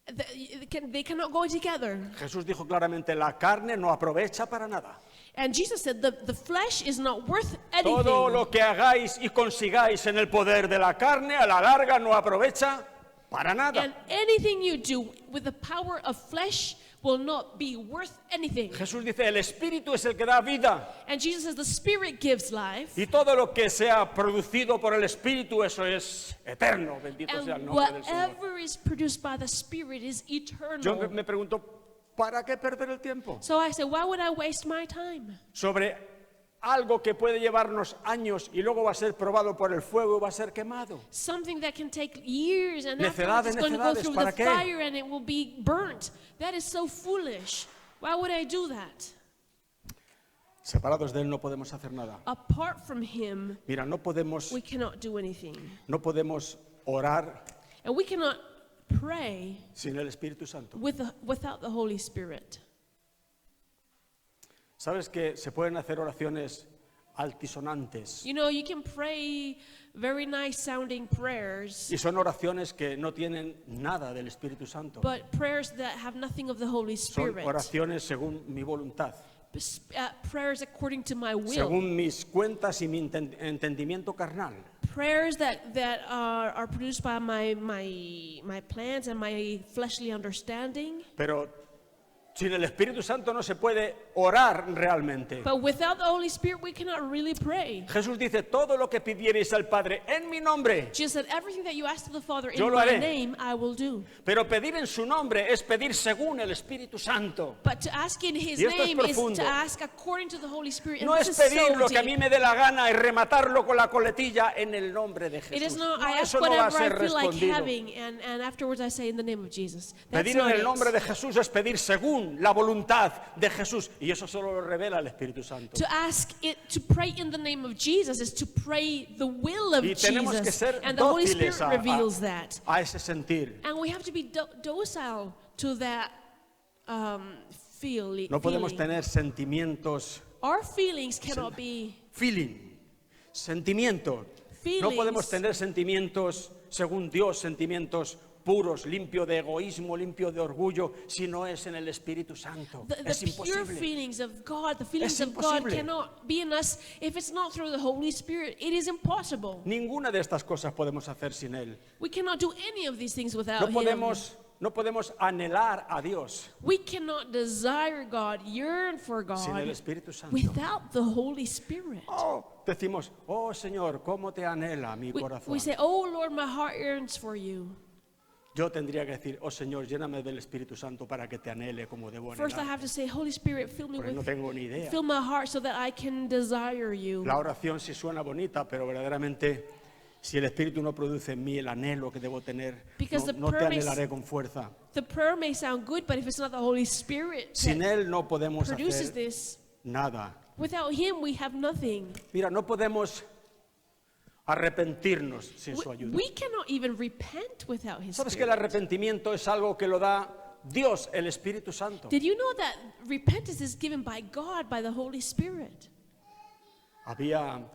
They cannot go together. Jesús dijo claramente, la carne no aprovecha para nada. And Jesus said the flesh is not worth Todo anything. lo que hagáis y consigáis en el poder de la carne, a la larga no aprovecha para nada. And anything you do with the power of flesh will not be worth anything. Jesús dice, el Espíritu es el que da vida. And Jesus says the Spirit gives life. Y todo lo que sea producido por el Espíritu, eso es eterno. Bendito sea el And nombre del Señor. whatever is produced by the Spirit is Yo eternal. me pregunto, ¿para qué perder el tiempo? So I said, why would I waste my time? Sobre algo que puede llevarnos años y luego va a ser probado por el fuego y va a ser quemado. Something that can take years and Necedades, afterwards it's going to go necedades, through ¿para the qué? fire and it will be burnt. That is so foolish. Why would I do that? Separados de Él no podemos hacer nada. Apart from Him, Mira, no podemos we cannot do anything. orar And we cannot pray sin el Espíritu Santo. without the Holy Spirit. ¿Sabes que se pueden hacer oraciones altisonantes? You know, you can pray very nice sounding prayers, Y son oraciones que no tienen nada del Espíritu Santo. but prayers that have nothing of the Holy Son Spirit. oraciones según mi voluntad, Prayers according to my will. según mis cuentas y mi entendimiento carnal. Prayers that are produced by my plans and my fleshly understanding. Pero sin el Espíritu Santo no se puede orar realmente. But without the Holy Spirit, we cannot really pray. Jesús dice, todo lo que pidierais al Padre en mi nombre, Jesus said, everything that you ask to the Father Yo in lo my haré. name, I will do. pero pedir en su nombre es pedir según el Espíritu Santo. But to ask in His Y esto es name is profundo. to ask according to the Holy Spirit. And No this es is pedir so lo que a deep. mí me dé la gana y rematarlo con la coletilla en el nombre de It is Jesús. not, No, I ask eso no va a whatever I ser feel like respondido. having, and afterwards I say in the name of Jesus. That's Pedir en not el nombre it. de Jesús es pedir según la voluntad de Jesús. Y eso solo lo revela el Espíritu Santo. To pray in the name of Jesus is to pray the will of Y tenemos que Jesus. ser And the Holy dóciles Spirit reveals that. a ese sentir. And we have to be docile to that feeling. No podemos tener sentimientos, Our feelings cannot be sentimiento. No feelings. podemos tener sentimientos según Dios, sentimientos puros, limpio de egoísmo, limpio de orgullo, si no es en el Espíritu Santo. Es The pure imposible. feelings of God, the feelings Es of God imposible. cannot be in us if it's not through the Holy Spirit. It is impossible. Ninguna de estas cosas podemos hacer sin Él. We cannot do any of these things No without Him. no podemos anhelar a Dios We cannot desire God, yearn for sin el God Espíritu Santo. without the Holy Spirit. Decimos, oh Señor, cómo te anhela mi corazón. We say, oh Lord, my heart yearns for you. Yo tendría que decir, oh Señor, lléname del Espíritu Santo para que te anhele como debo First I anhelar. have to say, Holy Spirit, fill me Porque no with, tengo ni idea. fill my heart so that I can desire you. La oración sí suena bonita, pero verdaderamente, si el Espíritu no produce en mí el anhelo que debo tener, Because the no te prayer may- anhelaré con fuerza. The prayer may sound good, but if it's not the Holy Spirit Sin that Él no podemos produces hacer this, nada. without Him we have nothing. Mira, no podemos arrepentirnos sin su ayuda. We cannot even repent without His ¿Sabes que el Spirit. arrepentimiento es algo que lo da Dios, el Espíritu Santo? Did you know that repentance is given by God, by the Holy Spirit? Había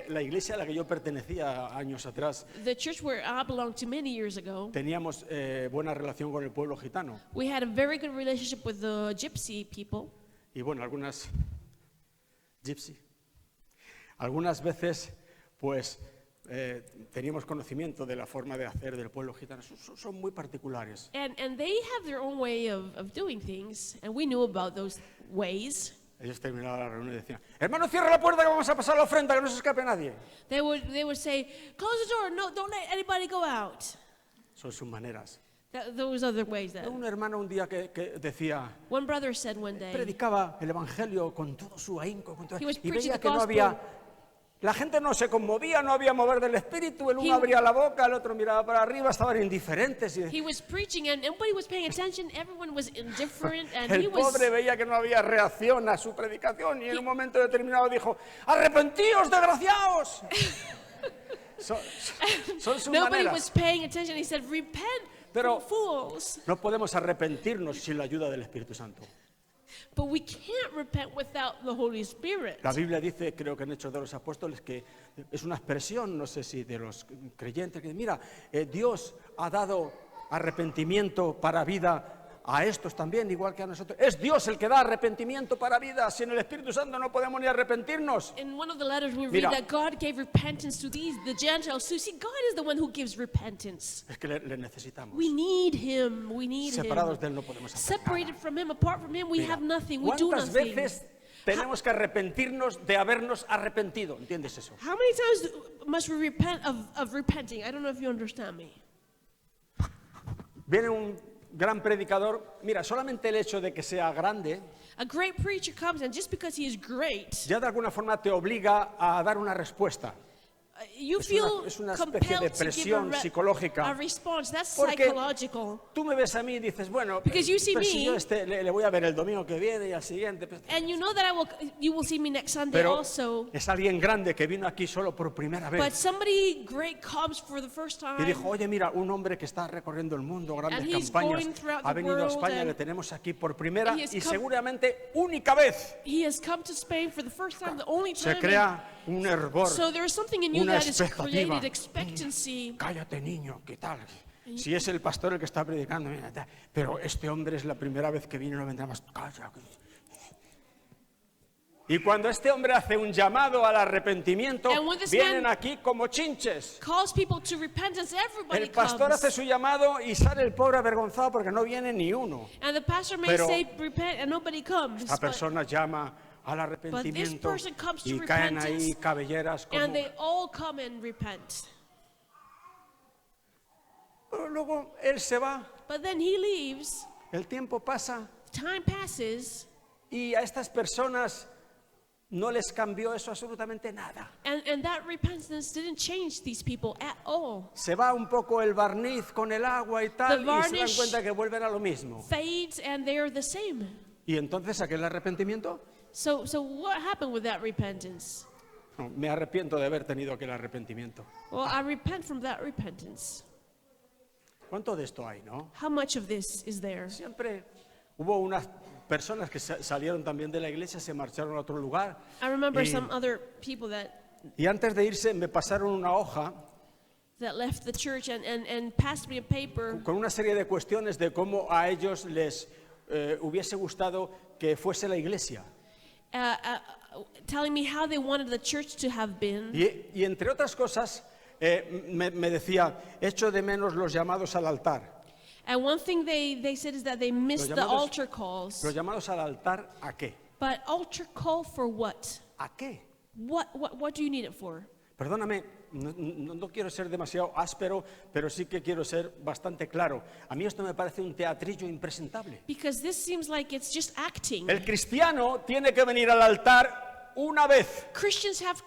la iglesia a la que yo pertenecía años atrás, The church where I belonged to many years ago, teníamos buena relación con el pueblo gitano. we had a very good relationship with the gypsy people. Y bueno, algunas veces pues teníamos conocimiento de la forma de hacer del pueblo gitano. Son muy particulares. And they have their own way of doing things, and we knew about those ways. Ellos terminaban la reunión y decían, hermano, cierra la puerta que vamos a pasar la ofrenda, que no se escape nadie. They would say, close the door, no, don't let anybody go out. Son sus maneras. Those other ways that. Un hermano un día que decía, One brother said one day, predicaba el evangelio con todo su ahínco, con todo, He was y preaching veía the que no gospel. había, la gente no se conmovía, no había mover del espíritu, el uno He- abría la boca, el otro miraba para arriba, estaban indiferentes. Y he was preaching and nobody was paying attention, everyone was indifferent, and he el was, pobre veía que no había reacción a su predicación y en un momento determinado dijo, arrepentíos, desgraciados. Son sus nobody maneras. was paying attention. He said, repent, Pero- fools. No podemos arrepentirnos sin la ayuda del Espíritu Santo. But we can't repent without the Holy Spirit. La Biblia dice, creo que en Hechos de los Apóstoles, que es una expresión, no sé si de los creyentes, que mira, Dios ha dado arrepentimiento para vida a estos también, igual que a nosotros. Es Dios el que da arrepentimiento para vida. Sin el Espíritu Santo no podemos ni arrepentirnos. In one of the letters we Mira. read that God gave repentance to the Gentiles. So see, God is the one who gives repentance. Es que le necesitamos. We need Him. We need Separados Him. de Él no podemos hacer Separated nada. from Him, apart from Him, we Mira, have nothing. We do ¿cuántas nothing. veces tenemos que arrepentirnos de habernos arrepentido? ¿Entiendes eso? How many times must we repent of repenting? I don't know if you understand me. Viene un gran predicador. Mira, solamente el hecho de que sea grande A great preacher comes, and just because he is great, ya de alguna forma te obliga a dar una respuesta. you Es feel una especie de compelled to give presión psicológica. a response. That's Porque psychological. tú me ves a mí y dices, bueno, Because you see pero si me- yo le voy a ver el domingo que viene y al siguiente. Pues, And you know that you will see me next Sunday pero also. es alguien grande que vino aquí solo por primera But vez. somebody great comes for the first Y time. dijo, oye, mira, un hombre que está recorriendo el mundo, grandes And he's campañas, going throughout ha the venido a world España, and- le tenemos aquí por primera and he has y come- seguramente única vez. He has come to Spain for the first time, the only Se time. crea un hervor. So there is something in you una that is expectativa. created expectancy. Cállate, niño, ¿qué tal? Si es el pastor el que está predicando, mira, pero este hombre es la primera vez que viene, no vendrá más. Calla. Y cuando este hombre hace un llamado al arrepentimiento, And when this vienen man- aquí como chinches. Calls people to repentance. Everybody El pastor hace comes. su llamado y sale el pobre avergonzado porque no viene ni uno. And the pastor may Pero- say repent and nobody comes. Esta But- persona llama al arrepentimiento person comes to y caen ahí repentance, cabelleras como... and they all come and repent. Pero luego él se va, But then he leaves. el tiempo pasa Time passes. y a estas personas no les cambió eso absolutamente nada. And that repentance didn't change these people at all. Se va un poco el barniz con el agua y tal The y se dan varnish- cuenta que vuelven a lo mismo. Fades and they're the same. Y entonces aquel arrepentimiento, So what happened with that repentance? no, me arrepiento de haber tenido aquel arrepentimiento. Well, I repent from that repentance. ¿Cuánto de esto hay, no? How much of this is there? Siempre hubo unas personas que salieron también de la iglesia, se marcharon a otro lugar I remember y, some other people that y antes de irse me pasaron una hoja left the church and passed me a paper con una serie de cuestiones de cómo a ellos les hubiese gustado que fuese la iglesia. telling me how they wanted the church to have been. Y entre otras cosas me decía, echo de menos los llamados al altar. And one thing they said is that they missed the llamados- altar calls. ¿Los llamados al altar a qué? But altar call for what? ¿A qué? What do you need it for? Perdóname, no quiero ser demasiado áspero, pero sí que quiero ser bastante claro. A mí esto me parece un teatrillo impresentable. Because this seems like it's just acting. El cristiano tiene que venir al altar una vez. Christians have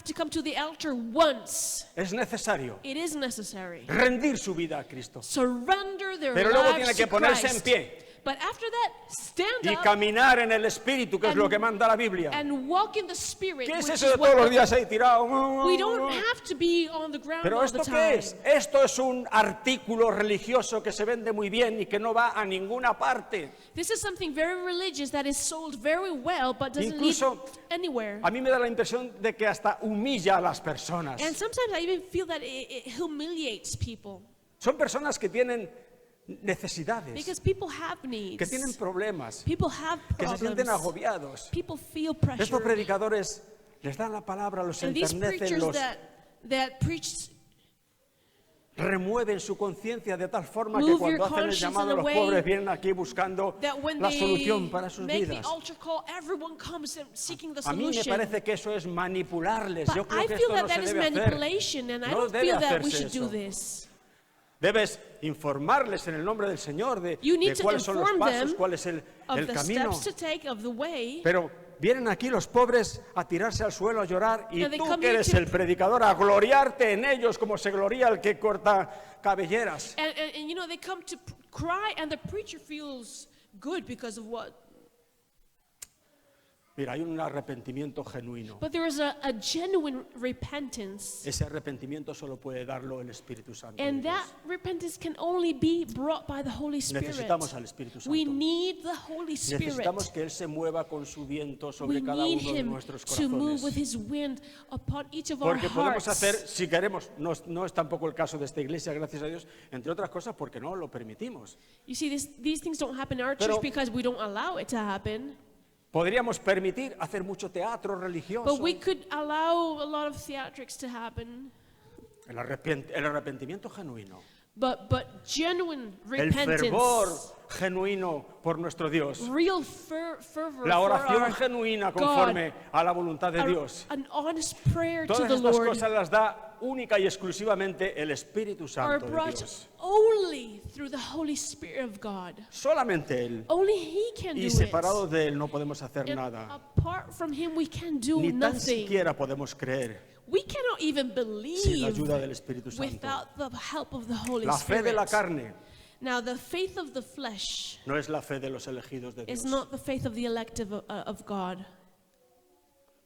to come to the altar once. Es necesario It is necessary. rendir su vida a Cristo. Surrender their Pero luego lives tiene que to ponerse en Christ. pie But after that, stand y up caminar en el Espíritu, que es and- lo que manda la Biblia. and walk in the Spirit. ¿Qué es which eso is de what todos los the- días ahí tirado? We don't have to be on the ground ¿Pero all esto the qué time. es? Esto es un artículo religioso que se vende muy bien y que no va a ninguna parte. This is something very religious that is sold very well but doesn't lead Incluso- anywhere. A mí me da la impresión de que hasta humilla a las personas. And sometimes I even feel that it humiliates people Son personas que tienen necesidades, because people have needs. que tienen problemas, People have que se sienten problems. agobiados. People feel Estos pressure. predicadores les dan la palabra, los And these enternecen, preachers los that preach remueven su conciencia de tal forma que Move cuando your hacen el conscience llamado in a los way pobres vienen aquí buscando that when la they solución para sus make the vidas. altar call, everyone comes and seeking the A mí me solution. parece que eso es manipularles. Yo But creo I que feel esto that no that se is debe hacer. manipulation, and I No don't debe feel that we hacerse should do eso. this. Debes informarles en el nombre del Señor de You need to cuáles son los inform pasos, them cuál es el Of the camino. steps to take, of the way. Pero vienen aquí los pobres a tirarse al suelo, a llorar, y And they tú come que here eres to- el predicador a gloriarte en ellos como se gloria el que corta cabelleras. And you know, they come to cry, and the preacher feels good because of what. Mira, hay un arrepentimiento genuino. But there is a genuine repentance. Ese arrepentimiento solo puede darlo el Espíritu Santo. de And Dios. that repentance can only be brought by the Holy Spirit. Necesitamos al Espíritu We Santo. need the Holy Spirit. Necesitamos que Él se mueva con su viento sobre We cada need uno de Him nuestros to move with corazones. His wind upon each of our Porque podemos hearts. hacer, si queremos, no es tampoco el caso de esta iglesia, gracias a Dios, entre otras cosas porque no lo permitimos. You see, these things don't happen in our Pero- church because we don't allow it to happen. Podríamos permitir hacer mucho teatro religioso. But we could allow a lot of theatrics to happen. El arrepentimiento genuino. But genuine El fervor repentance, genuino por nuestro Dios. real fervor La for oración our genuina God, conforme a la voluntad de Dios. an honest prayer to Todas the estas Lord cosas las da única y exclusivamente el Espíritu are Santo de brought Dios. only through the Holy Spirit of God. Solamente Él. Only He can do Y it. separados de Él no podemos hacer And nada. apart from Him, we can do Ni tan nothing. siquiera podemos creer We cannot even sin la believe ayuda del Espíritu Santo. without the help of the Holy La fe de Spirit. la carne Now, the faith of the flesh no es la fe de los elegidos de is Dios. not the faith of the elect of God.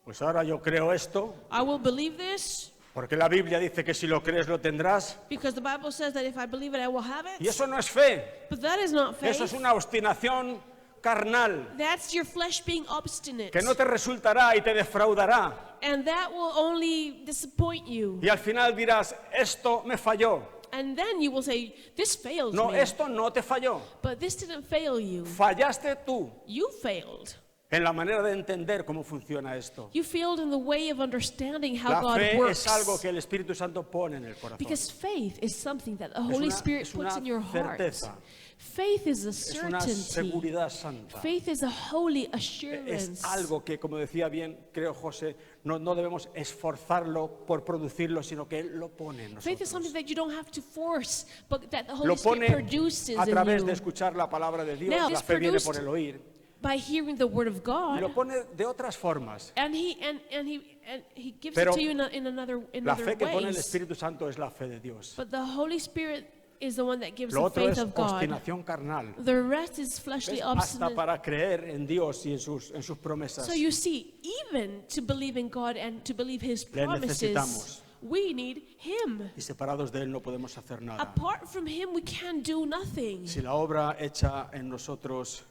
Pues ahora yo creo esto, I will believe this porque la Biblia dice que si lo crees lo tendrás. because the Bible says that if I believe it, I will have Y it. eso no es fe, But that is not eso es faith. una obstinación carnal That's your flesh being obstinate. que no te resultará y te defraudará. And that will only disappoint you. Y al final dirás, esto me falló. And then you will say, this failed No, me. esto no te falló. But this didn't fail you. Fallaste tú You failed. en la manera de entender cómo funciona esto. You failed in the way of understanding how La God fe works. es algo que el Espíritu Santo pone en el corazón. Because faith is something that the Holy una- Spirit es una puts in your heart. certeza. Faith is a Es una certainty. seguridad santa. Faith is a holy assurance. Es algo que, como decía bien, creo José, no debemos esforzarlo por producirlo, sino que Él lo pone en Faith is something nosotros. that you don't have to force, but that the Holy Lo Spirit pone produces a través in de you escuchar la palabra de Dios. Now, La this fe viene produced- por el oír. by hearing the word of Y God. lo pone de otras formas. And he gives Pero it to you in La other fe que pone el ways. Espíritu Santo es la fe de Dios. But the Holy Spirit is the one that gives Lo the otro faith es of God. obstinación carnal. The rest is fleshly Es hasta obstinate. para creer en Dios y en sus promesas. So you see, even to believe in God and to believe His Le promises, necesitamos. we need Him. Y separados de Él no podemos hacer nada. Apart from Him, we can do nothing. Si la obra hecha en nosotros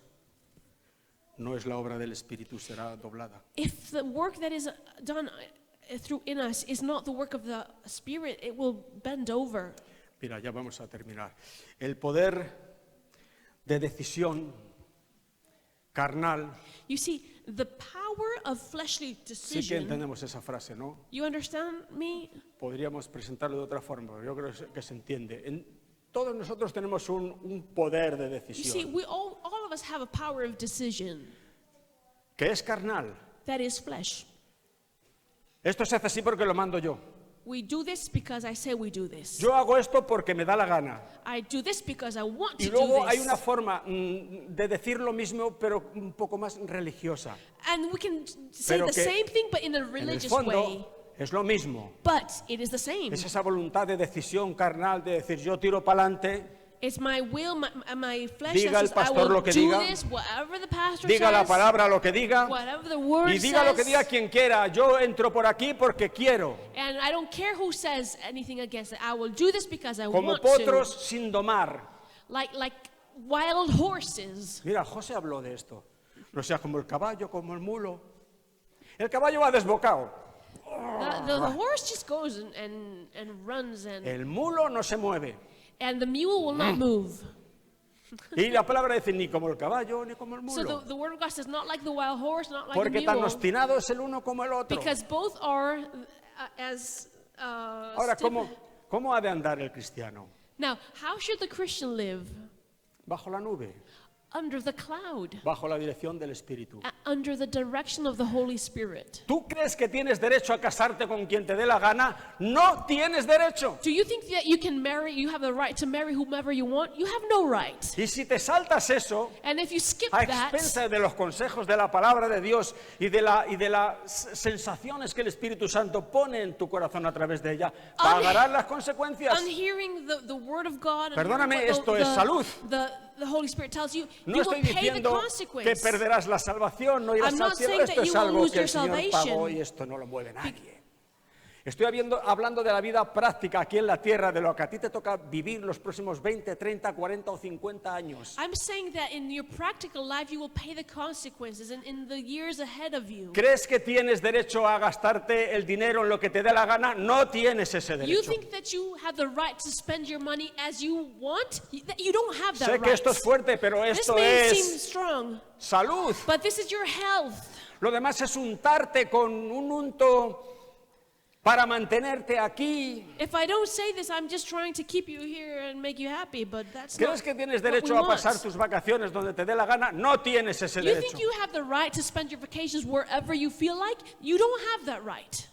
no es la obra del Espíritu, será doblada. If the work that is done in us is not the work of the Spirit, it will bend over. Mira, ya vamos a terminar. El poder de decisión carnal, You see, the power of fleshly sí que decision. entendemos esa frase, ¿no? You understand me? Podríamos presentarlo de otra forma, pero yo creo que se entiende. Todos nosotros tenemos un poder de You see, decisión, all of us have a power of decision que es carnal. that is flesh. Esto se hace así porque lo mando yo. We do this because I say we do this. Yo hago esto porque me da la gana. I do this because I want Y to do luego hay this. una forma de decir lo mismo, pero un poco más religiosa. And we can say Pero the que same thing, but in a En el religious way. fondo es lo mismo. But it is the same. Es esa voluntad de decisión carnal de decir yo tiro para adelante, It's my will, my flesh Diga that el says I pastor will lo que do diga, this, whatever the pastor diga la says, palabra lo que diga whatever the word y diga lo que says. diga quien quiera. Yo entro por aquí porque quiero, And I don't care who says anything against it. I will do this because I como want potros to. sin domar. Like wild horses. Mira, José habló de esto. No seas como el caballo, como el mulo. El caballo va desbocado. The horse just goes and runs, El mulo no se mueve. and the mule will not move. Y la palabra dice ni como el caballo ni como el So mulo. the word of God says not like the wild horse, not like Porque the tan mule. obstinado es el uno como el otro. Because both are as Ahora, stiff. ¿cómo ha de andar el cristiano? Now, how should the Christian live? Bajo la nube, Under the cloud, bajo la dirección del Espíritu. under the direction of the Holy Spirit. ¿Tú crees que tienes derecho a casarte con quien te dé la gana? No tienes derecho. Do you think that you have the right to marry whomever you want? You have no right. Y si te saltas eso, And if you skip a that, expensas de los consejos de la palabra de Dios y de las sensaciones que el Espíritu Santo pone en tu corazón a través de ella, pagarás las consecuencias. on hearing the word of God, and Perdóname, hearing what esto es salud. the Holy Spirit tells you, No you will estoy pay the diciendo que consequence. perderás la salvación, no irás I'm al not cielo. saying Esto that es you will algo lose que el your Señor salvation. pagó y esto no lo mueve nadie. Estoy hablando de la vida práctica aquí en la tierra, de lo que a ti te toca vivir los próximos 20, 30, 40 o 50 años. I'm saying that in your practical life, you will pay the consequences in the years ahead of you. ¿Crees que tienes derecho a gastarte el dinero en lo que te dé la gana? No tienes ese You derecho. think that you have the right to spend your money as you want? You don't have that Sé right. que esto es fuerte, pero This esto may seem es strong, salud. but this is your health. Lo demás es untarte con un unto para mantenerte aquí. If I don't say this, I'm just trying to keep you here and make you happy, but that's ¿Crees not que tienes what we derecho a pasar want. tus vacaciones donde te dé la gana? No tienes ese You derecho. think you have the right to spend your vacations wherever you feel like? You don't have that right.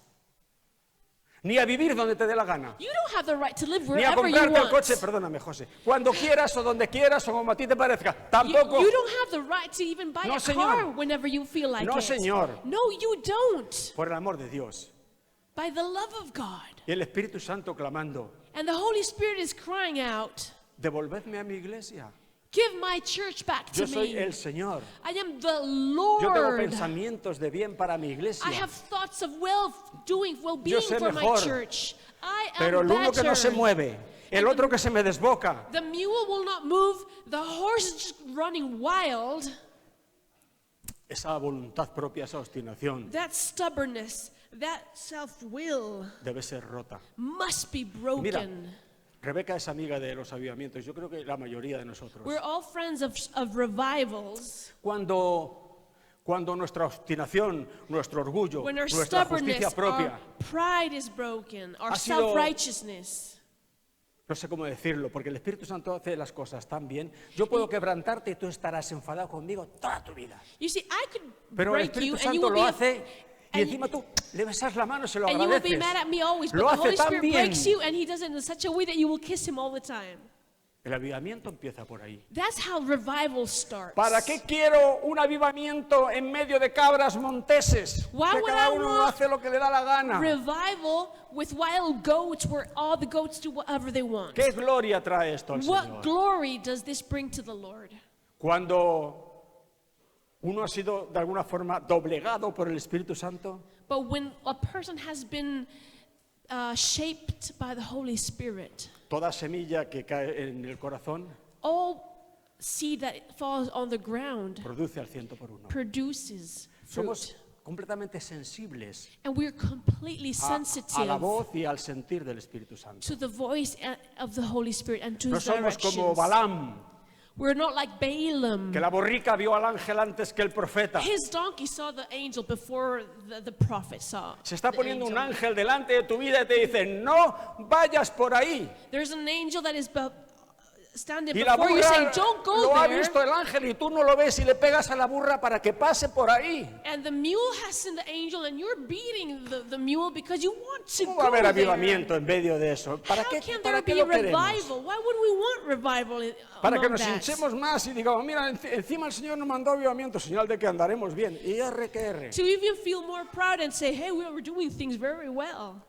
Ni a vivir donde te dé la gana. You don't have the right to live Ni a wherever you comprarte el want. coche, perdóname, José, cuando quieras o donde quieras o como a ti te parezca. Tampoco. You don't have the right to even buy No, a señor. car whenever you feel like No, it. señor. No, you don't. Por el amor de Dios. By the love of God. Y el Espíritu Santo clamando, And the Holy Spirit is crying out, devolvedme a mi iglesia. give my church back Yo to soy me. el Señor. I am the Yo tengo Lord. pensamientos de bien para mi I iglesia. have thoughts of well-being Yo sé for my mejor. church. I Pero am el uno que no se better. mueve, el otro que se me desboca. The mule will not move. The horse is just running wild. Esa voluntad propia, esa obstinación That stubbornness, that self-will debe ser rota. must be Mira, broken. Rebeca es amiga de los avivamientos. Yo creo que la mayoría de nosotros. We're all friends of revivals. Cuando nuestra obstinación, nuestro orgullo, When our nuestra stubbornness, justicia propia, our pride is broken, our Ha sido- self-righteousness. no sé cómo decirlo, porque el Espíritu Santo hace las cosas tan bien. Yo puedo quebrantarte y tú estarás enfadado conmigo toda tu vida. You see, I could Pero el break you Espíritu and you Santo will lo be hace y and- encima tú le besas la mano y se lo and you will be agradeces. mad at me always, but Lo the hace Holy tan Spirit bien. breaks you and He does it in such a way that you will kiss Him all the time. El avivamiento empieza por ahí. That's how revival starts. ¿Para qué quiero un avivamiento en medio de cabras monteses? Why Que would cada I uno want hace lo que le da la gana. Revival with wild goats where all the goats do whatever they want. ¿Qué gloria trae esto al What Señor? glory does this bring to the Lord? Cuando uno ha sido de alguna forma doblegado por el Espíritu Santo, But when a person has been shaped by the Holy Spirit, toda semilla que cae en el corazón all seed that falls on the ground produce al 100%. produces fruit. Somos completamente sensibles And we're completely a la sensitive voz y al sentir del Espíritu Santo. to the voice of the Holy Spirit and to No His somos como directions. Balaam, We're not like Balaam. que la borrica vio al ángel antes que el profeta. His donkey saw the angel before the prophet saw. Se está the poniendo un angel. ángel delante de tu vida y te dice, no vayas por ahí. There's an angel that is standing Y la before you saying, burra don't go lo ha there. visto el ángel y tú no lo ves y le pegas a la burra para que pase por ahí. And the mule has seen the angel and you're beating the mule because you want to ¿Cómo va a go haber there. avivamiento en medio de eso? ¿Para How qué, can para there qué be lo queremos? revival? Why would we want revival Para que among nos that? hinchemos más y digamos, mira, encima el Señor nos mandó avivamiento, señal de que andaremos bien. Y R que R. To even feel more proud and say, hey, we were doing things very well.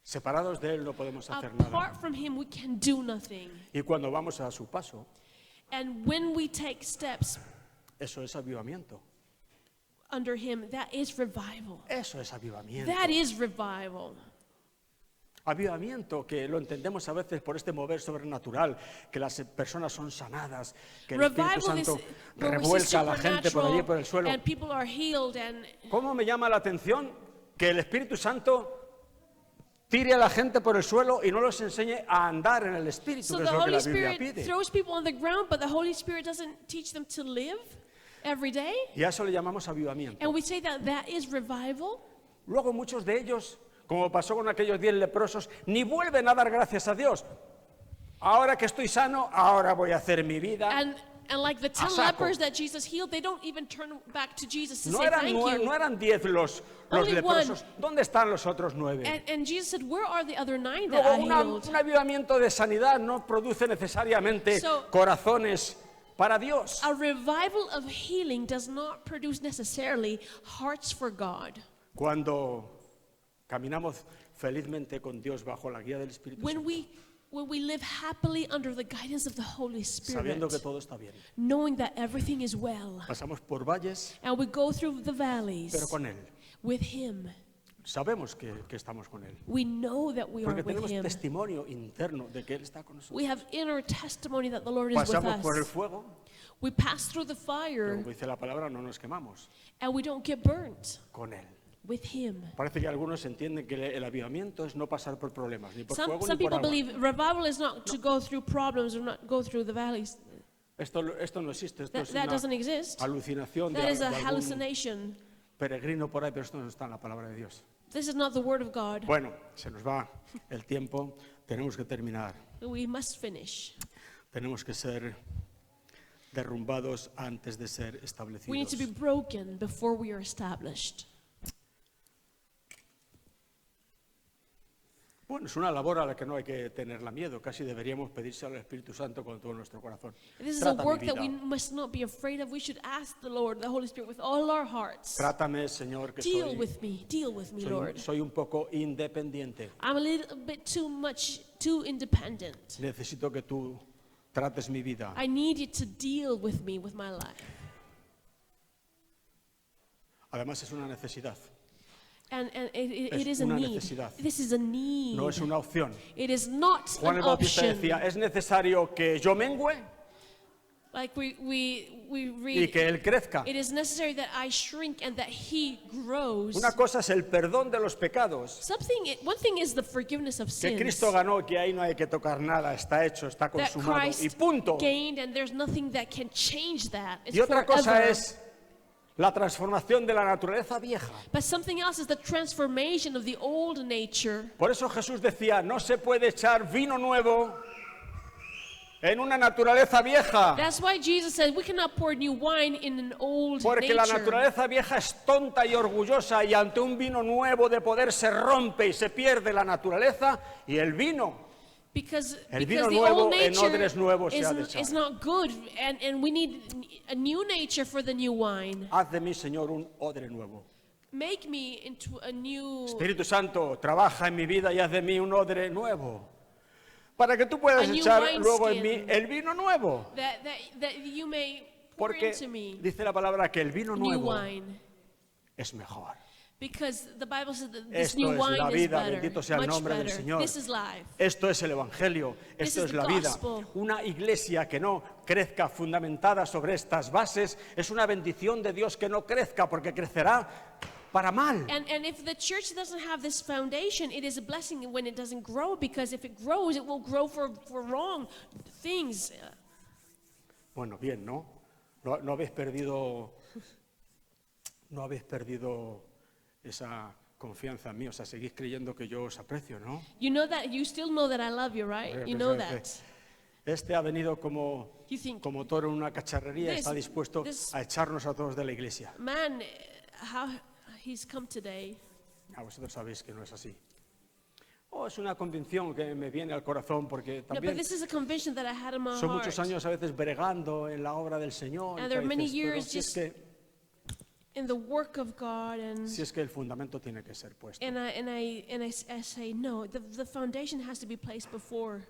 Separados de Él no podemos hacer nada. Apart from Him, we can do nothing. Y cuando vamos a su paso, And when we take steps eso es avivamiento. under Him, that is revival. Eso es avivamiento. That is revival. Avivamiento que lo entendemos a veces por este mover sobrenatural, que las personas son sanadas, que el Revival Espíritu is Santo where we see revuelca a la gente por allí supernatural por el suelo. and people are healed and ¿Cómo me llama la atención que el Espíritu Santo tire a la gente por el suelo y no los enseñe a andar en el Espíritu, so que the es lo que Holy la Biblia Spirit pide? throws people on the ground, but the Holy Spirit doesn't teach them to live every day. Y a eso le llamamos avivamiento. And we say that that is revival. Luego muchos de ellos, como pasó con aquellos 10 leprosos, ni vuelven a dar gracias a Dios. Ahora que estoy sano, ahora voy a hacer mi vida. And like the 10 saco. lepers that Jesus healed, they don't even turn back to Jesus to No say eran, thank no, you. no eran 10 los Only leprosos. ¿Dónde están los otros 9? And Jesus said, where are the other 9 that Luego, I healed? un avivamiento de sanidad no produce necesariamente So- corazones para Dios. A revival of healing does not produce necessarily hearts for God. Cuando caminamos felizmente con Dios bajo la guía del Espíritu When Santo, we when we live happily under the guidance of the Holy Spirit, sabiendo que todo está bien. knowing that everything is well, Pasamos por valles, and we go through the valleys pero con Él. with Him. Sabemos que estamos con Él. We know that we are Porque with tenemos Him. testimonio interno de que Él está con nosotros. We have inner testimony that the Lord is with Pasamos por el us. fuego, We pass through the pero fire, como dice la palabra, no nos quemamos and we don't get burnt con Él. with Him. Parece que algunos entienden que el avivamiento es no pasar por problemas, ni por Some fuego ni por people agua. believe revival is not to go through problems or not go through the valleys. Esto no existe, esto es That una doesn't exist. alucinación That is de a algún hallucination. peregrino por ahí, pero esto no está en la palabra de Dios. This is not the word of God. Bueno, se nos va el tiempo, tenemos que terminar. We must finish. Tenemos que ser derrumbados antes de ser establecidos. We need to be broken before we are established. Bueno, es una labor a la que no hay que tenerla miedo, casi deberíamos pedirse al Espíritu Santo con todo nuestro corazón. This is a Trata mi work that vida. we must not be afraid of. We should ask the Lord, the Holy Spirit, with all our hearts. Trátame, Señor, que Deal with me, Lord. soy un poco independiente. I'm a little bit too independent. Necesito que tú trates mi vida. I need you to deal with me, with my life. Además es una necesidad, And it Es is a una need. necesidad. This is a need. no es una opción. It is not Juan an el Bautista option. decía, es necesario que yo mengüe Like we y read, que Él crezca. it is necessary that I shrink and that He grows. Una cosa es el perdón de los pecados, One thing is the forgiveness of que sins Cristo ganó, que ahí no hay que tocar nada, está hecho, está that consumado y Christ punto. gained, and there's nothing that can change that. It's Y otra cosa forever. es la transformación de la naturaleza vieja. But something else is the transformation of the old nature. Por eso Jesús decía, no se puede echar vino nuevo en una naturaleza vieja, That's why Jesus said we cannot pour new wine in an old porque la nature. naturaleza vieja es tonta y orgullosa y ante un vino nuevo de poder se rompe y se pierde la naturaleza y el vino. Because El vino the nuevo old en nature odres nuevos se ha de echar. is not good, and we need a new nature for the new wine. Haz de mí, Señor, un odre nuevo. Make me into a new, Espíritu Santo, trabaja en mi vida y haz de mí un odre nuevo, para que tú puedas A new echar wineskin. luego en mí el vino nuevo. that you may pour Porque into me dice la palabra que el vino new nuevo wine. es mejor. Because the Bible says that this Esto new es wine la is vida, better, bendito sea el much nombre del better. Señor. This is life. Esto es el Evangelio, This esto is es the la vida. gospel. Una iglesia que no crezca fundamentada sobre estas bases es una bendición de Dios que no crezca porque crecerá para mal. And if the church doesn't have this foundation, it is a blessing when it doesn't grow, because if it grows, it will grow for wrong things. Bueno, bien, ¿no? No habéis perdido esa confianza en mí, o sea, seguís creyendo que yo os aprecio, ¿no? You still know that I love you, right? You know that. Este ha venido como You think, toro en una cacharrería y This- está dispuesto this- a echarnos a todos de la iglesia. man, how he's come today. A vosotros sabéis que no es así. Es una convicción que me viene al corazón porque No, but también this is a conviction that I had in my son heart. muchos años a veces bregando en la obra del Señor. And y there are many dices, pero years si es just- que In the work of God, and Si es que el fundamento tiene que ser puesto. I say no. The foundation has to be placed before.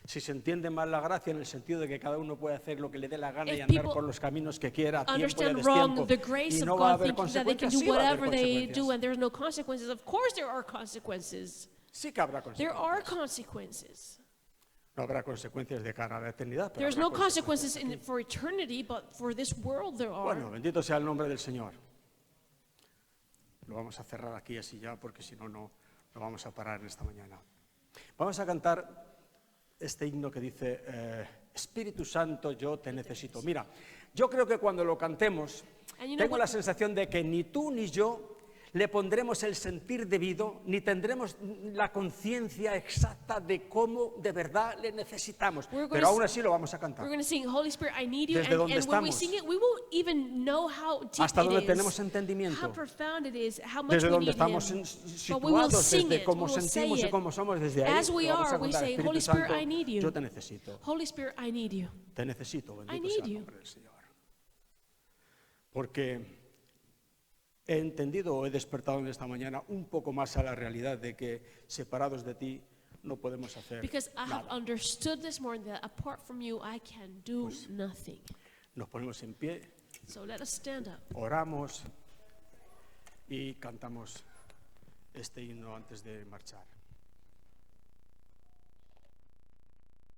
Si se entiende mal la gracia en el sentido de que cada uno puede hacer lo que le dé la gana y If andar people por los caminos que quiera, a tiempo y a Understand wrong destiempo, the grace y of no va a God, haber thinking that they can consecuencias, do sí va a haber whatever they do consecuencias. and there's no consequences. Of course, there are consequences. Sí que habrá There are consecuencias. consequences. No habrá consecuencias de cara a la eternidad, pero There's habrá no consequences consecuencias. for eternity, but for this world there are. Bueno, bendito sea el nombre del Señor. Lo vamos a cerrar aquí así ya, porque si no, no vamos a parar en esta mañana. Vamos a cantar este himno que dice, Espíritu Santo, yo te necesito. Mira, yo creo que cuando lo cantemos, And you know tengo what? la sensación de que ni tú ni yo le pondremos el sentir debido, ni tendremos la conciencia exacta de cómo de verdad le necesitamos. We're gonna Pero aún s- así lo vamos a cantar. We're going to sing, Holy Spirit, I need you. Desde donde And when we estamos. sing it, we won't even know how deep Hasta donde it tenemos is, entendimiento. how profound it is, how much Desde we donde need estamos Him. But we will situados, sing desde it, cómo we will sentimos say y it. cómo somos, desde ahí As we lo vamos a are, we cantar. say, Espíritu Holy Spirit, Santo, I need you. yo te necesito. Holy Spirit, I need you. Te necesito, bendito I need sea el you. nombre del Señor. Porque he entendido o he despertado en esta mañana un poco más a la realidad de que separados de ti no podemos hacer Because I have nada. understood this morning that apart from you, I can do nothing. Nos ponemos en pie, So let us stand up oramos y cantamos este himno antes de marchar.